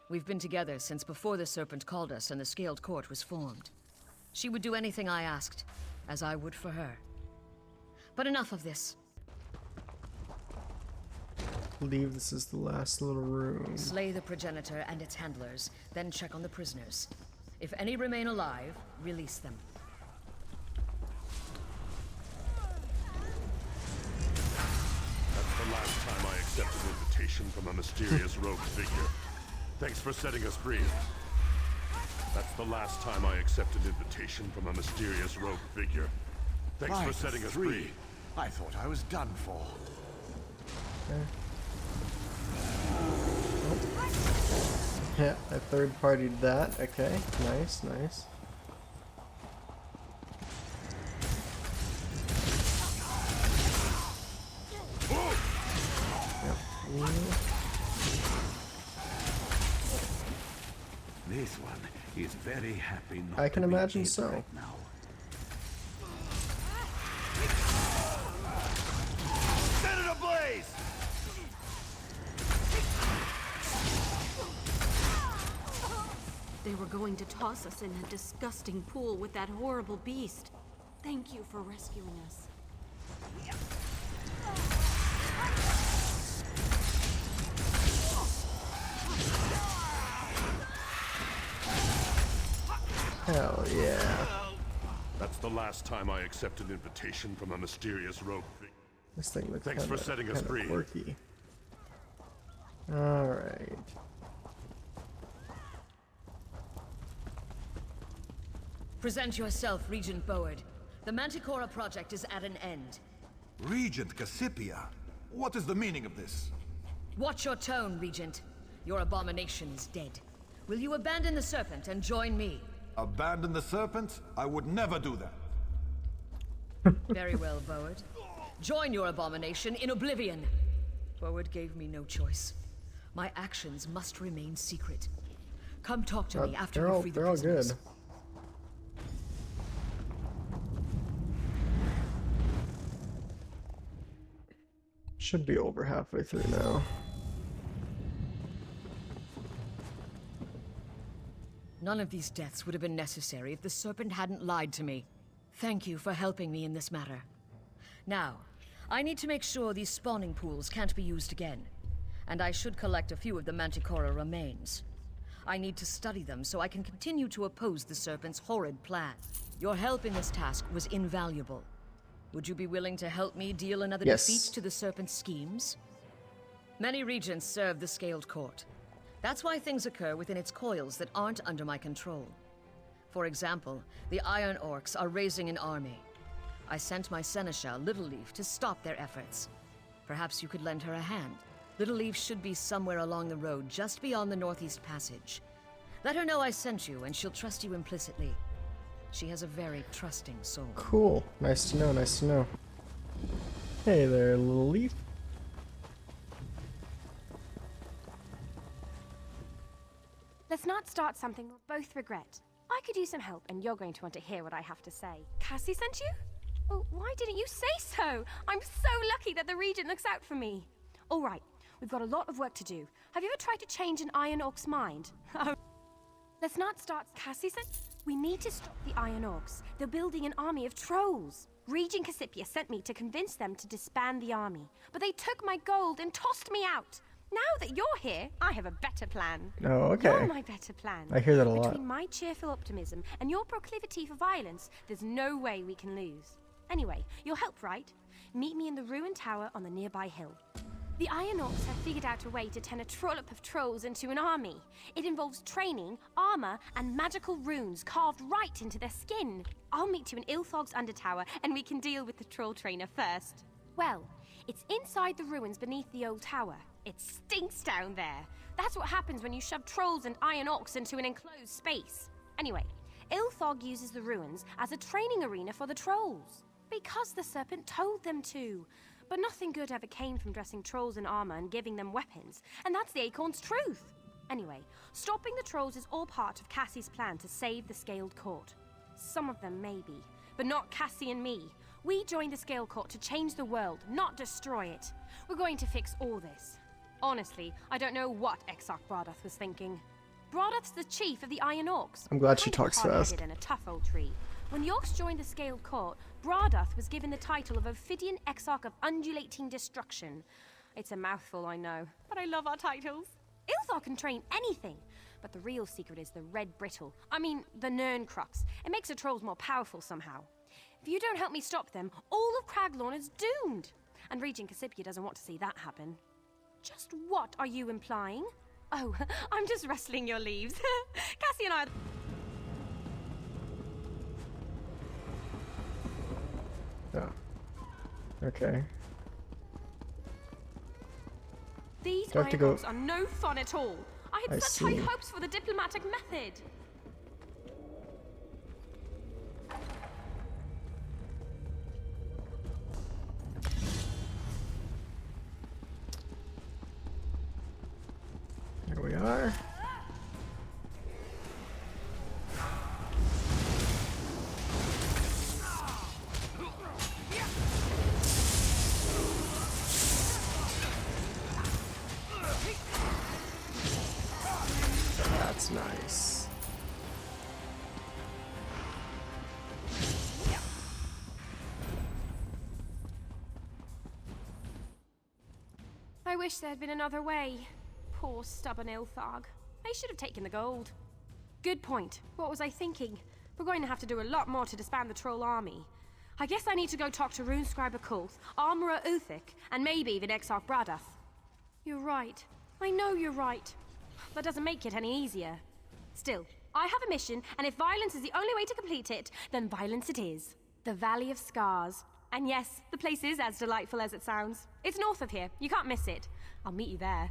We've been together since before the Serpent called us and the Scaled Court was formed. She would do anything I asked, as I would for her. But enough of this. I believe this is the last little room. Slay the progenitor and its handlers, then check on the prisoners. If any remain alive, release them. That's the last time I accept an invitation from a mysterious rogue figure. Thanks for setting us free. That's the last time I accept an invitation from a mysterious rogue figure. Thanks for setting us free. I thought I was done for. Yeah, I third-partied that. Okay, nice, nice. Yep. This one is very happy not I can to be imagine dead so. right now. Set it ablaze! They were going to toss us in a disgusting pool with that horrible beast. Thank you for rescuing us. Hell yeah. That's the last time I accept an invitation from a mysterious rogue figure. This thing looks Thanks for setting us free. quirky. Alright. Present yourself, Regent Boward. The Manticora project is at an end. Regent Cassipia? What is the meaning of this? Watch your tone, Regent. Your abomination is dead. Will you abandon the Serpent and join me? Abandon the Serpent? I would never do that. Very well, Boward. Join your abomination in oblivion. Boward gave me no choice. My actions must remain secret. Come talk to me after you free the prisoners. They're all good. Should be over halfway through now. None of these deaths would have been necessary if the Serpent hadn't lied to me. Thank you for helping me in this matter. Now, I need to make sure these spawning pools can't be used again. And I should collect a few of the Manticora remains. I need to study them so I can continue to oppose the Serpent's horrid plan. Your help in this task was invaluable. Would you be willing to help me deal another defeat to the Serpent's schemes? Many regents serve the Scaled Court. That's why things occur within its coils that aren't under my control. For example, the Iron Orcs are raising an army. I sent my seneschal, Little Leaf, to stop their efforts. Perhaps you could lend her a hand. Little Leaf should be somewhere along the road just beyond the Northeast Passage. Let her know I sent you, and she'll trust you implicitly. She has a very trusting soul. Cool. Nice to know, nice to know. Hey there, Little Leaf. Let's not start something we'll both regret. I could use some help, and you're going to want to hear what I have to say. Cassie sent you? Oh, why didn't you say so? I'm so lucky that the Regent looks out for me. All right, we've got a lot of work to do. Have you ever tried to change an Iron Orc's mind? Let's not start. Cassie sent. We need to stop the Iron Orcs. They're building an army of trolls. Regent Cassipia sent me to convince them to disband the army, but they took my gold and tossed me out. Now that you're here, I have a better plan. Oh, okay. You're my better plan. I hear that a lot. Between my cheerful optimism and your proclivity for violence, there's no way we can lose. Anyway, you'll help, right? Meet me in the ruined tower on the nearby hill. The Iron Orcs have figured out a way to turn a trollop of trolls into an army. It involves training, armor, and magical runes carved right into their skin. I'll meet you in Ilthog's Undertower, and we can deal with the troll trainer first. Well, it's inside the ruins beneath the old tower. It stinks down there. That's what happens when you shove trolls and Iron Orcs into an enclosed space. Anyway, Ilthog uses the ruins as a training arena for the trolls. Because the Serpent told them to. But nothing good ever came from dressing trolls in armor and giving them weapons, and that's the Acorn's truth. Anyway, stopping the trolls is all part of Cassie's plan to save the Scaled Court. Some of them maybe, but not Cassie and me. We joined the Scaled Court to change the world, not destroy it. We're going to fix all this. Honestly, I don't know what Exarch Brodath was thinking. Brodath's the chief of the Iron Orcs. I'm glad she talks fast. And a tough old tree, When the Orcs joined the Scaled Court, Bradath was given the title of Ophidian Exarch of Undulating Destruction. It's a mouthful, I know, but I love our titles. Ilthar can train anything, but the real secret is the Red Brittle. I mean, the Nerncrux. It makes the trolls more powerful somehow. If you don't help me stop them, all of Craglorn is doomed. And Regent Cassipia doesn't want to see that happen. Just what are you implying? Oh, I'm just rustling your leaves. Cassie and I... Oh. Okay. These Do I have to iron go- are no fun at all. I had I such see. high hopes for the diplomatic method. Here we are. That's nice. I wish there had been another way. Poor stubborn Ilthag. I should have taken the gold. Good point. What was I thinking? We're going to have to do a lot more to disband the troll army. I guess I need to go talk to Runescriber Kulth, Armorer Uthic, and maybe even Exarch Bradath. You're right. I know you're right. That doesn't make it any easier. Still, I have a mission, and if violence is the only way to complete it, then violence it is. The Valley of Scars. And yes, the place is as delightful as it sounds. It's north of here. You can't miss it. I'll meet you there.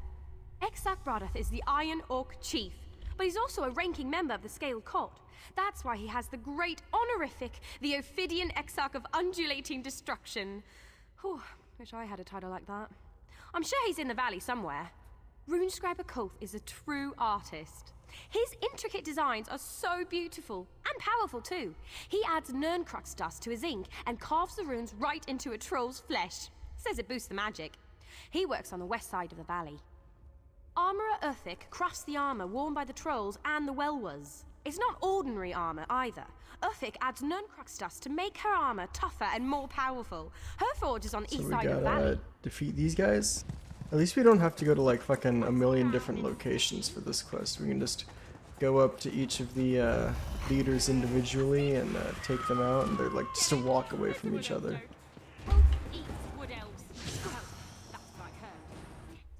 Exarch Bradath is the Iron Orc Chief, but he's also a ranking member of the Scaled Court. That's why he has the great honorific, the Ophidian Exarch of Undulating Destruction. Whew, wish I had a title like that. I'm sure he's in the valley somewhere. Runescriber Kulth is a true artist. His intricate designs are so beautiful, and powerful too. He adds Nerncrux dust to his ink and carves the runes right into a troll's flesh. Says it boosts the magic. He works on the west side of the valley. Armorer Uthic crafts the armor worn by the trolls and the Welwers. It's not ordinary armor either. Uthic adds Nerncrux dust to make her armor tougher and more powerful. Her forge is on the So east we side of the valley. gotta defeat these guys? At least we don't have to go to like fucking a million different locations for this quest. We can just go up to each of the leaders individually and take them out, and they're like just a walk away from each other. Eats wood elves. Well, that's what I heard.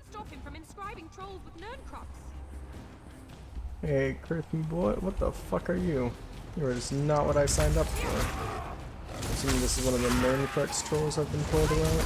To stop him from inscribing trolls with Nerncrux. Hey, Curthy boy, what the fuck are you? You are just not what I signed up for. Assuming this is one of the Nerncrux trolls I've been told about.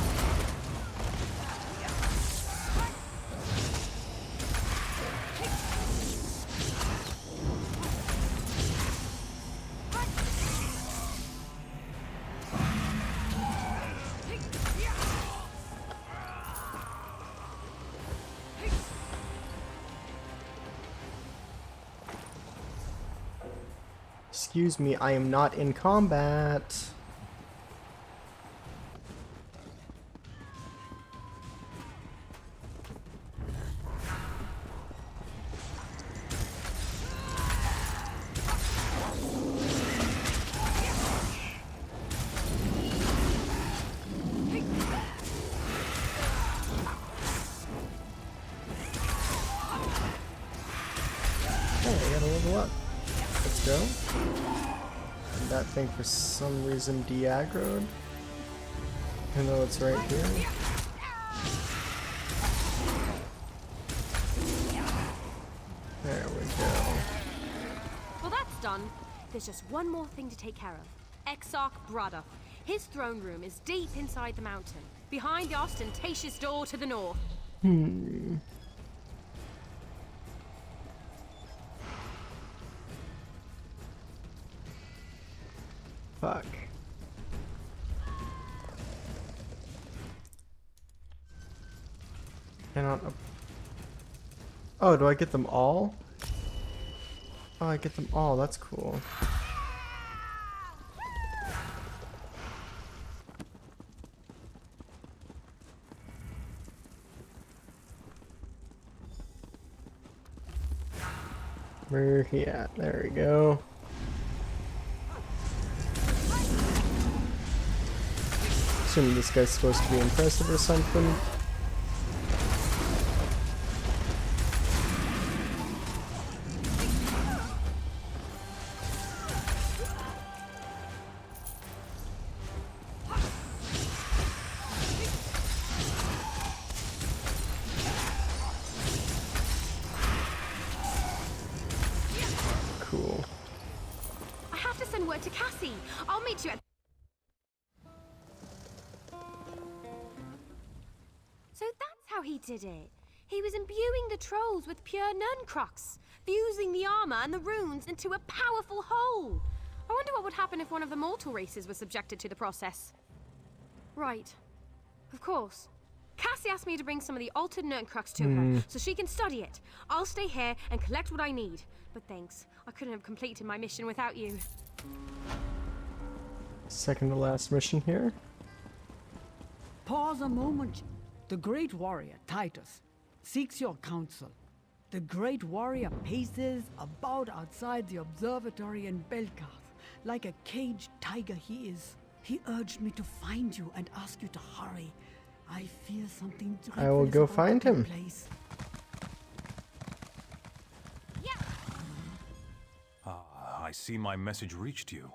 Excuse me, I am not in combat. Okay, I gotta level up. Let's go. And that thing for some reason de-aggroed. Even though it's right here. There we go. Well, that's done. There's just one more thing to take care of. Exarch Bradath. His throne room is deep inside the mountain, behind the ostentatious door to the north. Fuck. Cannot. Oh, do I get them all? Oh, I get them all. That's cool. Where he at? There we go. assuming this guy's supposed to be impressive or something. Cool. I have to send word to Cassie. I'll meet you at... So that's how he did it. He was imbuing the trolls with pure Nunkrux, fusing the armor and the runes into a powerful whole. I wonder what would happen if one of the mortal races was subjected to the process. Right. Of course. Cassie asked me to bring some of the altered Nunkrux to her, so she can study it. I'll stay here and collect what I need. But thanks, I couldn't have completed my mission without you. Second to last mission here. Pause a moment. The great warrior, Titus, seeks your counsel. The great warrior paces about outside the observatory in Belkarth, like a caged tiger he is. He urged me to find you and ask you to hurry. I fear something dreadful I will is go about to find take him. place. I see my message reached you.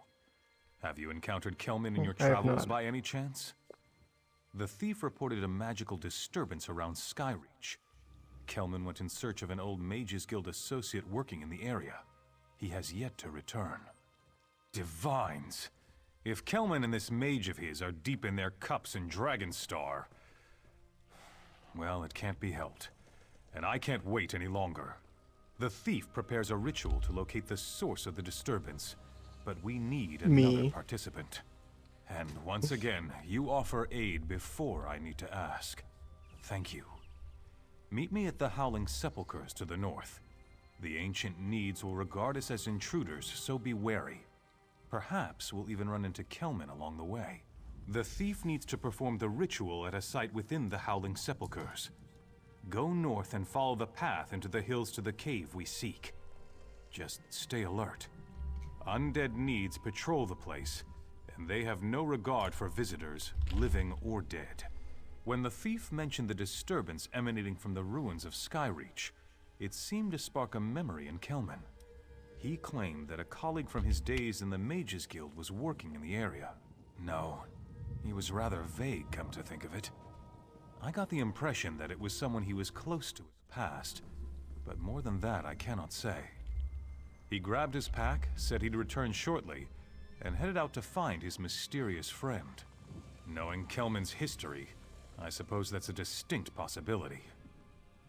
Have you encountered Kelman in your I have travels not. by any chance? The thief reported a magical disturbance around Skyreach. Kelman went in search of an old Mages Guild associate working in the area. He has yet to return. Divines! If Kelman and this mage of his are deep in their cups in Dragonstar, well, it can't be helped. And I can't wait any longer. The thief prepares a ritual to locate the source of the disturbance, but we need another participant. And once again, you offer aid before I need to ask. Thank you. Meet me at the Howling Sepulchres to the north. The ancient needs will regard us as intruders, so be wary. Perhaps we'll even run into Kelman along the way. The thief needs to perform the ritual at a site within the Howling Sepulchres. Go north and follow the path into the hills to the cave we seek. Just stay alert. Undead needs patrol the place, and they have no regard for visitors, living or dead. When the thief mentioned the disturbance emanating from the ruins of Skyreach, it seemed to spark a memory in Kelman. He claimed that a colleague from his days in the Mages Guild was working in the area. No, he was rather vague, come to think of it. I got the impression that it was someone he was close to in the past, but more than that I cannot say. He grabbed his pack, said he'd return shortly, and headed out to find his mysterious friend. Knowing Kelman's history, I suppose that's a distinct possibility.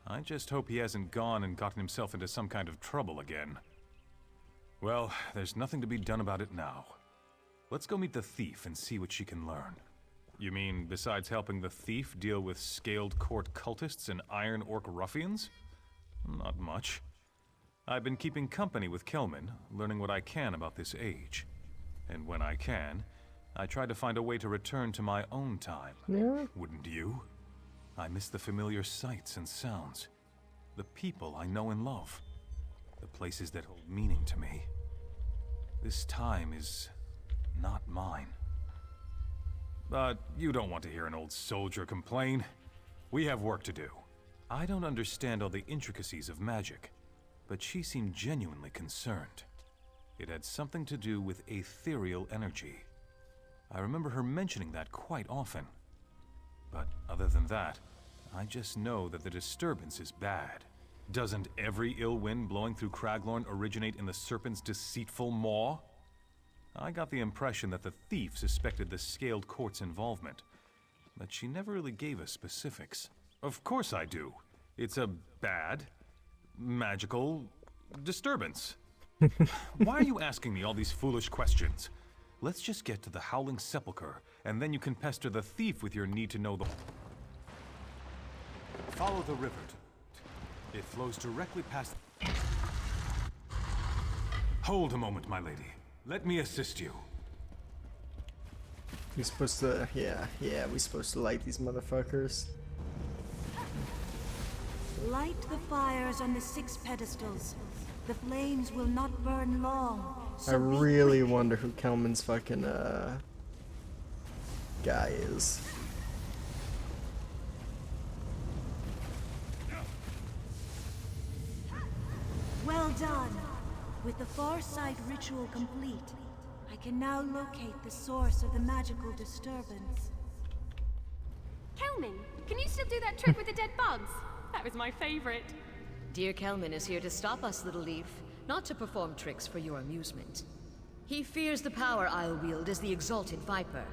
I just hope he hasn't gone and gotten himself into some kind of trouble again. Well, there's nothing to be done about it now. Let's go meet the thief and see what she can learn. You mean, besides helping the thief deal with scaled court cultists and iron orc ruffians? Not much. I've been keeping company with Kelman, learning what I can about this age. And when I can, I try to find a way to return to my own time. Yeah. Wouldn't you? I miss the familiar sights and sounds, the people I know and love, the places that hold meaning to me. This time is not mine. But you don't want to hear an old soldier complain. We have work to do. I don't understand all the intricacies of magic, but she seemed genuinely concerned. It had something to do with ethereal energy. I remember her mentioning that quite often. But other than that, I just know that the disturbance is bad. Doesn't every ill wind blowing through Craglorn originate in the serpent's deceitful maw? I got the impression that the thief suspected the Scaled Court's involvement, but she never really gave us specifics. Of course I do. It's a bad, magical disturbance. Why are you asking me all these foolish questions? Let's just get to the Howling Sepulchre, and then you can pester the thief with your need to know the... Follow the river. It flows directly past... Hold a moment, my lady. Let me assist you. We're supposed to... Yeah, we're supposed to light these motherfuckers. Light the fires on the 6 pedestals. The flames will not burn long. I really wonder who Kelman's fucking, guy is. Well done. With the far side ritual complete, I can now locate the source of the magical disturbance. Kelman, can you still do that trick with the dead bugs? That was my favorite. Dear Kelman is here to stop us, Little Leaf, not to perform tricks for your amusement. He fears the power I'll wield as the Exalted Viper.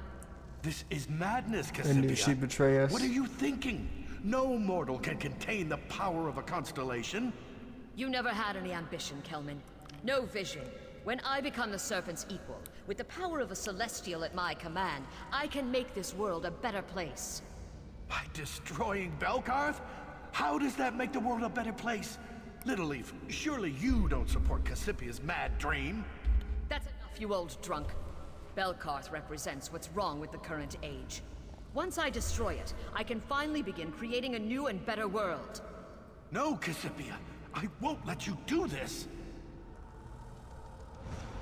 This is madness, Cassipia. I knew she'd betray us. What are you thinking? No mortal can contain the power of a constellation. You never had any ambition, Kelman. No vision. When I become the Serpent's equal, with the power of a Celestial at my command, I can make this world a better place. By destroying Belkarth? How does that make the world a better place? Little Leaf, surely you don't support Cassipia's mad dream? That's enough, you old drunk. Belkarth represents what's wrong with the current age. Once I destroy it, I can finally begin creating a new and better world. No, Cassipia. I won't let you do this.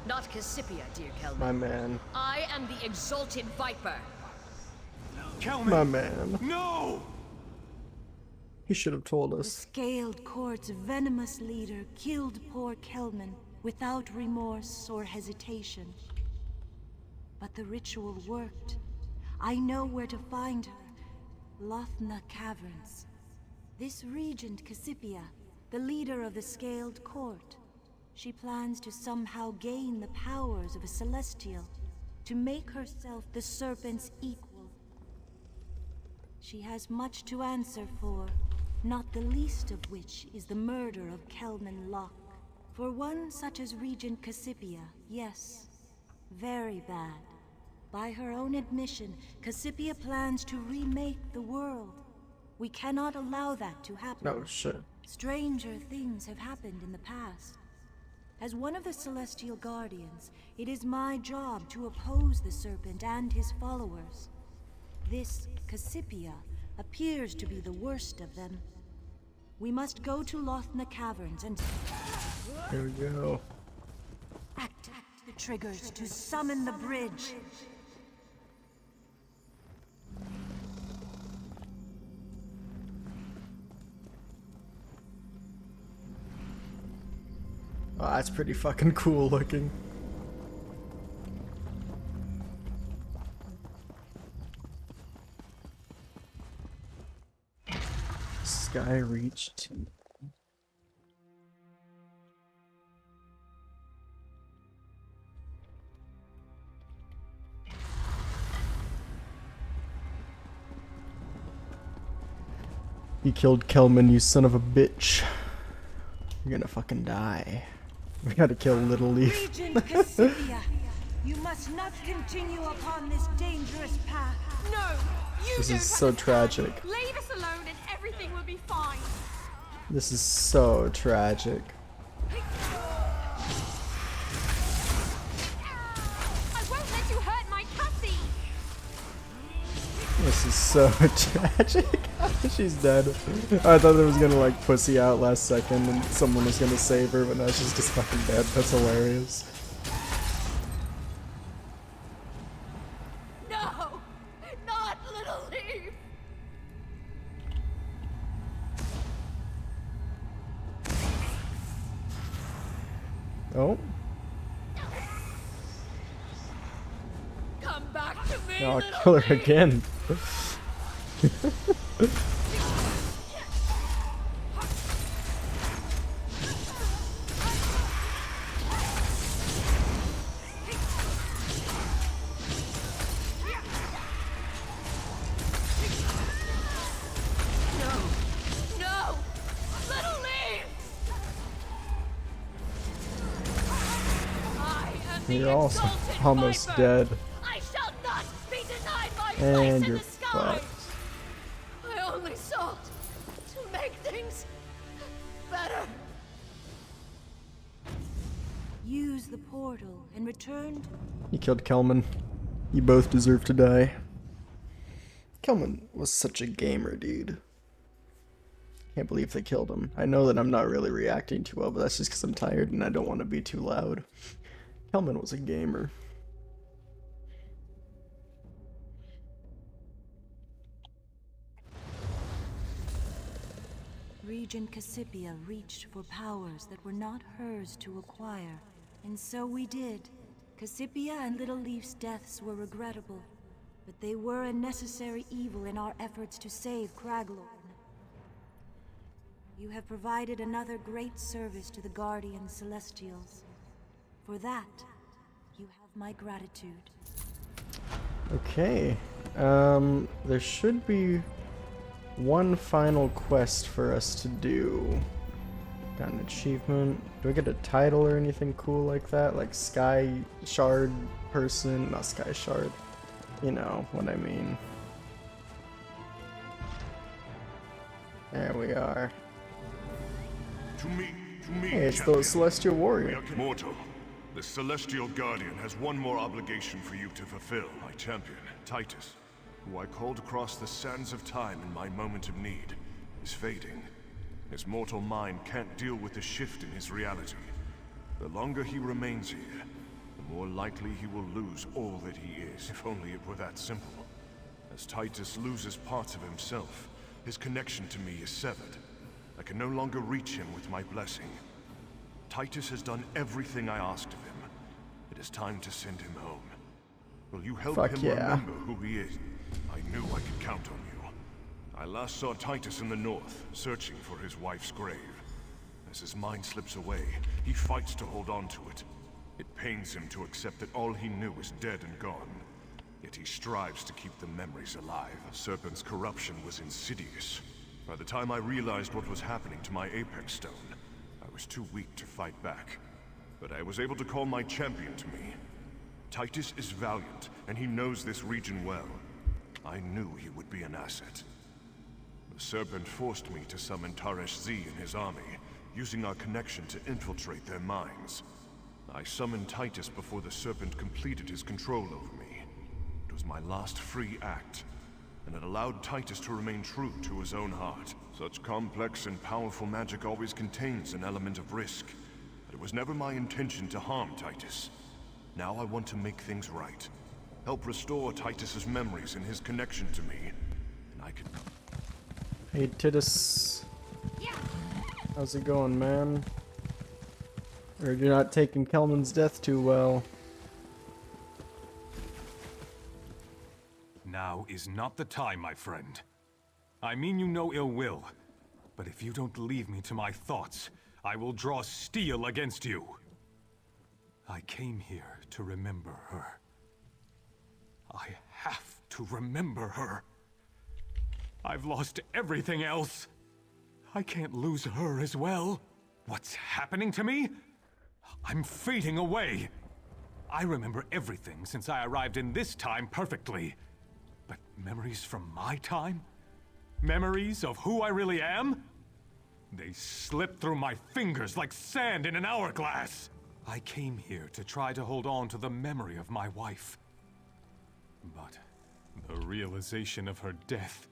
Not Cassipia, dear Kelman. My man. I am the Exalted Viper. Kelman! My man. No! He should have told The us. Scaled Court's venomous leader killed poor Kelman without remorse or hesitation. But the ritual worked. I know where to find her. Lothna Caverns. This regent, Cassipia, the leader of the Scaled Court. She plans to somehow gain the powers of a Celestial, to make herself the Serpent's equal. She has much to answer for, not the least of which is the murder of Kelman Locke. For one such as Regent Cassipia, yes, very bad. By her own admission, Cassipia plans to remake the world. We cannot allow that to happen. No shit. Stranger things have happened in the past. As one of the Celestial Guardians, it is my job to oppose the Serpent and his followers. This Cassipia appears to be the worst of them. We must go to Lothna Caverns and... Here we go. Activate the triggers to summon the bridge. Oh, that's pretty fucking cool looking. Sky Reach 2. You killed Kelman, you son of a bitch. You're gonna fucking die. We gotta kill Little Leaf. Regent Cassipia, you must not continue upon this dangerous path. No, you This don't is so tragic. Leave us alone and everything will be fine. This is so tragic. I won't let you hurt my Cassie. This is so tragic. She's dead. I thought it was gonna like pussy out last second and someone was gonna save her, but now she's just fucking dead. That's hilarious. No, not Little Leaf. Oh. Come back to me, I'll Little kill her Leaf. again. No, Little Leaf. I am the You're also Exalted almost Viper. dead. I shall not be denied my place And in you're the sky. fucked. I only sought to make things better. Use the portal and return. You killed Kelman. You both deserve to die. Kelman was such a gamer, dude. Can't believe they killed him. I know that I'm not really reacting too well, but that's just because I'm tired and I don't want to be too loud. Kelman was a gamer. Regent Cassipia reached for powers that were not hers to acquire. And so we did. Cassipia and Little Leaf's deaths were regrettable, but they were a necessary evil in our efforts to save Craglorn. You have provided another great service to the Guardian Celestials. For that, you have my gratitude. Okay. There should be one final quest for us to do. Got an achievement. Do I get a title or anything cool like that? Like Sky Shard person? Not Sky Shard. You know what I mean. There we are. To me, Hey, it's champion. the Celestial Warrior. Mortal, the Celestial Guardian has one more obligation for you to fulfill. My champion, Titus, who I called across the sands of time in my moment of need, is fading. His mortal mind can't deal with the shift in his reality. The longer he remains here, the more likely he will lose all that he is. If only it were that simple. As Titus loses parts of himself, his connection to me is severed. I can no longer reach him with my blessing. Titus has done everything I asked of him. It is time to send him home. Will you help him remember who he is? I knew I could count on you. I last saw Titus in the north, searching for his wife's grave. As his mind slips away, he fights to hold on to it. It pains him to accept that all he knew is dead and gone. Yet he strives to keep the memories alive. Serpent's corruption was insidious. By the time I realized what was happening to my Apex Stone, I was too weak to fight back. But I was able to call my champion to me. Titus is valiant, and he knows this region well. I knew he would be an asset. The Serpent forced me to summon Tarash Z and his army, using our connection to infiltrate their minds. I summoned Titus before the Serpent completed his control over me. It was my last free act, and it allowed Titus to remain true to his own heart. Such complex and powerful magic always contains an element of risk. But it was never my intention to harm Titus. Now I want to make things right. Help restore Titus's memories and his connection to me. And I can... Hey Titus. How's it going, man? Or you're not taking Kelman's death too well. Now is not the time, my friend. I mean you no ill will, but if you don't leave me to my thoughts, I will draw steel against you. I came here to remember her. I have to remember her. I've lost everything else. I can't lose her as well. What's happening to me? I'm fading away. I remember everything since I arrived in this time perfectly. But memories from my time? Memories of who I really am? They slip through my fingers like sand in an hourglass. I came here to try to hold on to the memory of my wife. But the realization of her death...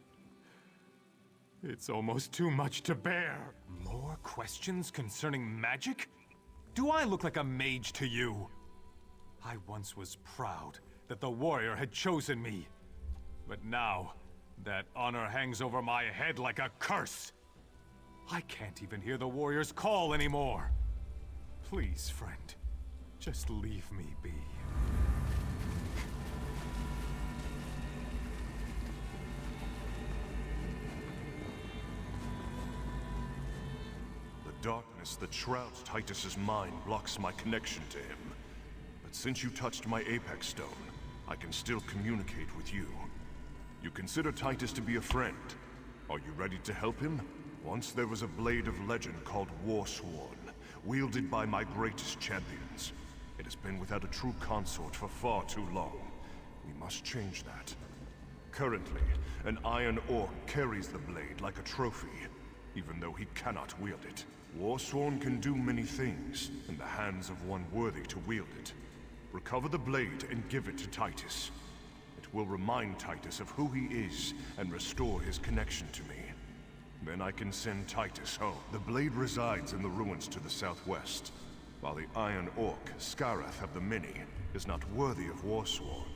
it's almost too much to bear. More questions concerning magic? Do I look like a mage to you? I once was proud that the warrior had chosen me. But now, that honor hangs over my head like a curse. I can't even hear the warrior's call anymore. Please, friend, just leave me be. The darkness that shrouds Titus's mind blocks my connection to him. But since you touched my Apex Stone, I can still communicate with you. You consider Titus to be a friend. Are you ready to help him? Once there was a blade of legend called Warsworn, wielded by my greatest champions. It has been without a true consort for far too long. We must change that. Currently, an iron orc carries the blade like a trophy, even though he cannot wield it. Warsworn can do many things in the hands of one worthy to wield it. Recover the blade and give it to Titus. It will remind Titus of who he is and restore his connection to me. Then I can send Titus home. The blade resides in the ruins to the southwest, while the Iron Orc, Scareth of the Many, is not worthy of Warsworn.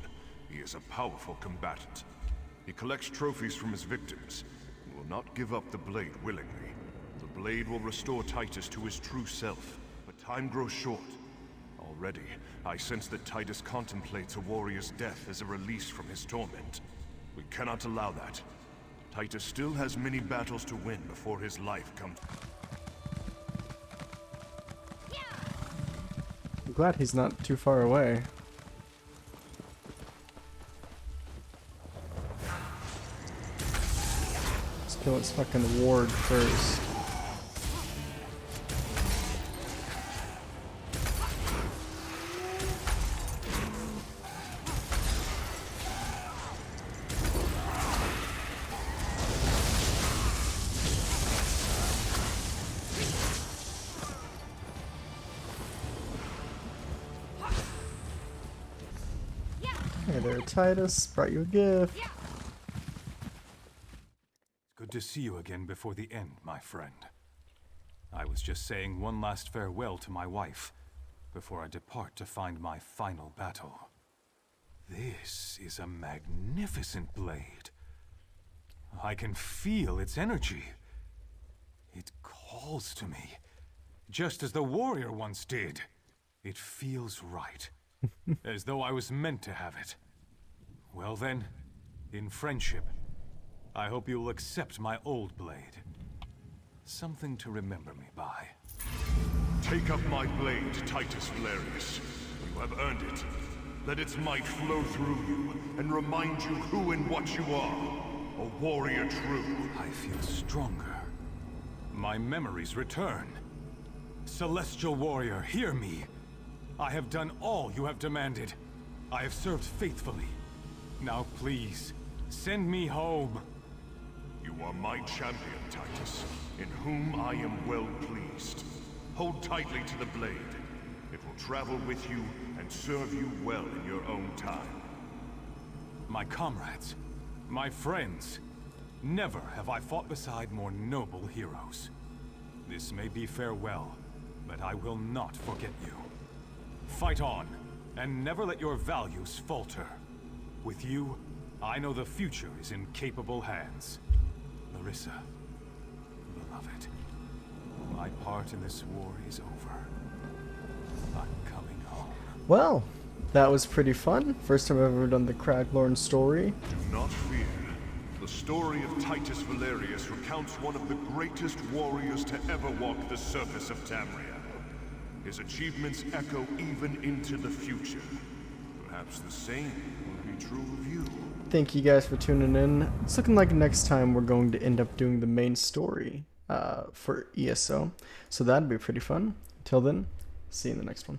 He is a powerful combatant. He collects trophies from his victims, and will not give up the blade willingly. The blade will restore Titus to his true self, but time grows short. Already, I sense that Titus contemplates a warrior's death as a release from his torment. We cannot allow that. Titus still has many battles to win before his life comes. I'm glad he's not too far away. Let's kill his fucking ward first. Hey there, Titus. Brought you a gift. Good to see you again before the end, my friend. I was just saying one last farewell to my wife before I depart to find my final battle. This is a magnificent blade. I can feel its energy. It calls to me, just as the warrior once did. It feels right, as though I was meant to have it. Well then, in friendship, I hope you'll accept my old blade. Something to remember me by. Take up my blade, Titus Valerius. You have earned it. Let its might flow through you and remind you who and what you are. A warrior true. I feel stronger. My memories return. Celestial warrior, hear me. I have done all you have demanded. I have served faithfully. Now please, send me home. You are my champion, Titus, in whom I am well pleased. Hold tightly to the blade. It will travel with you and serve you well in your own time. My comrades, my friends, never have I fought beside more noble heroes. This may be farewell, but I will not forget you. Fight on, and never let your values falter. With you, I know the future is in capable hands. Larissa, beloved, my part in this war is over. I'm coming home. Well, that was pretty fun. First time I've ever done the Craglorn story. Do not fear. The story of Titus Valerius recounts one of the greatest warriors to ever walk the surface of Tamria. His achievements echo even into the future. Perhaps the same will be true of you. Thank you guys for tuning in. It's looking like next time we're going to end up doing the main story for ESO. So that'd be pretty fun. Until then, see you in the next one.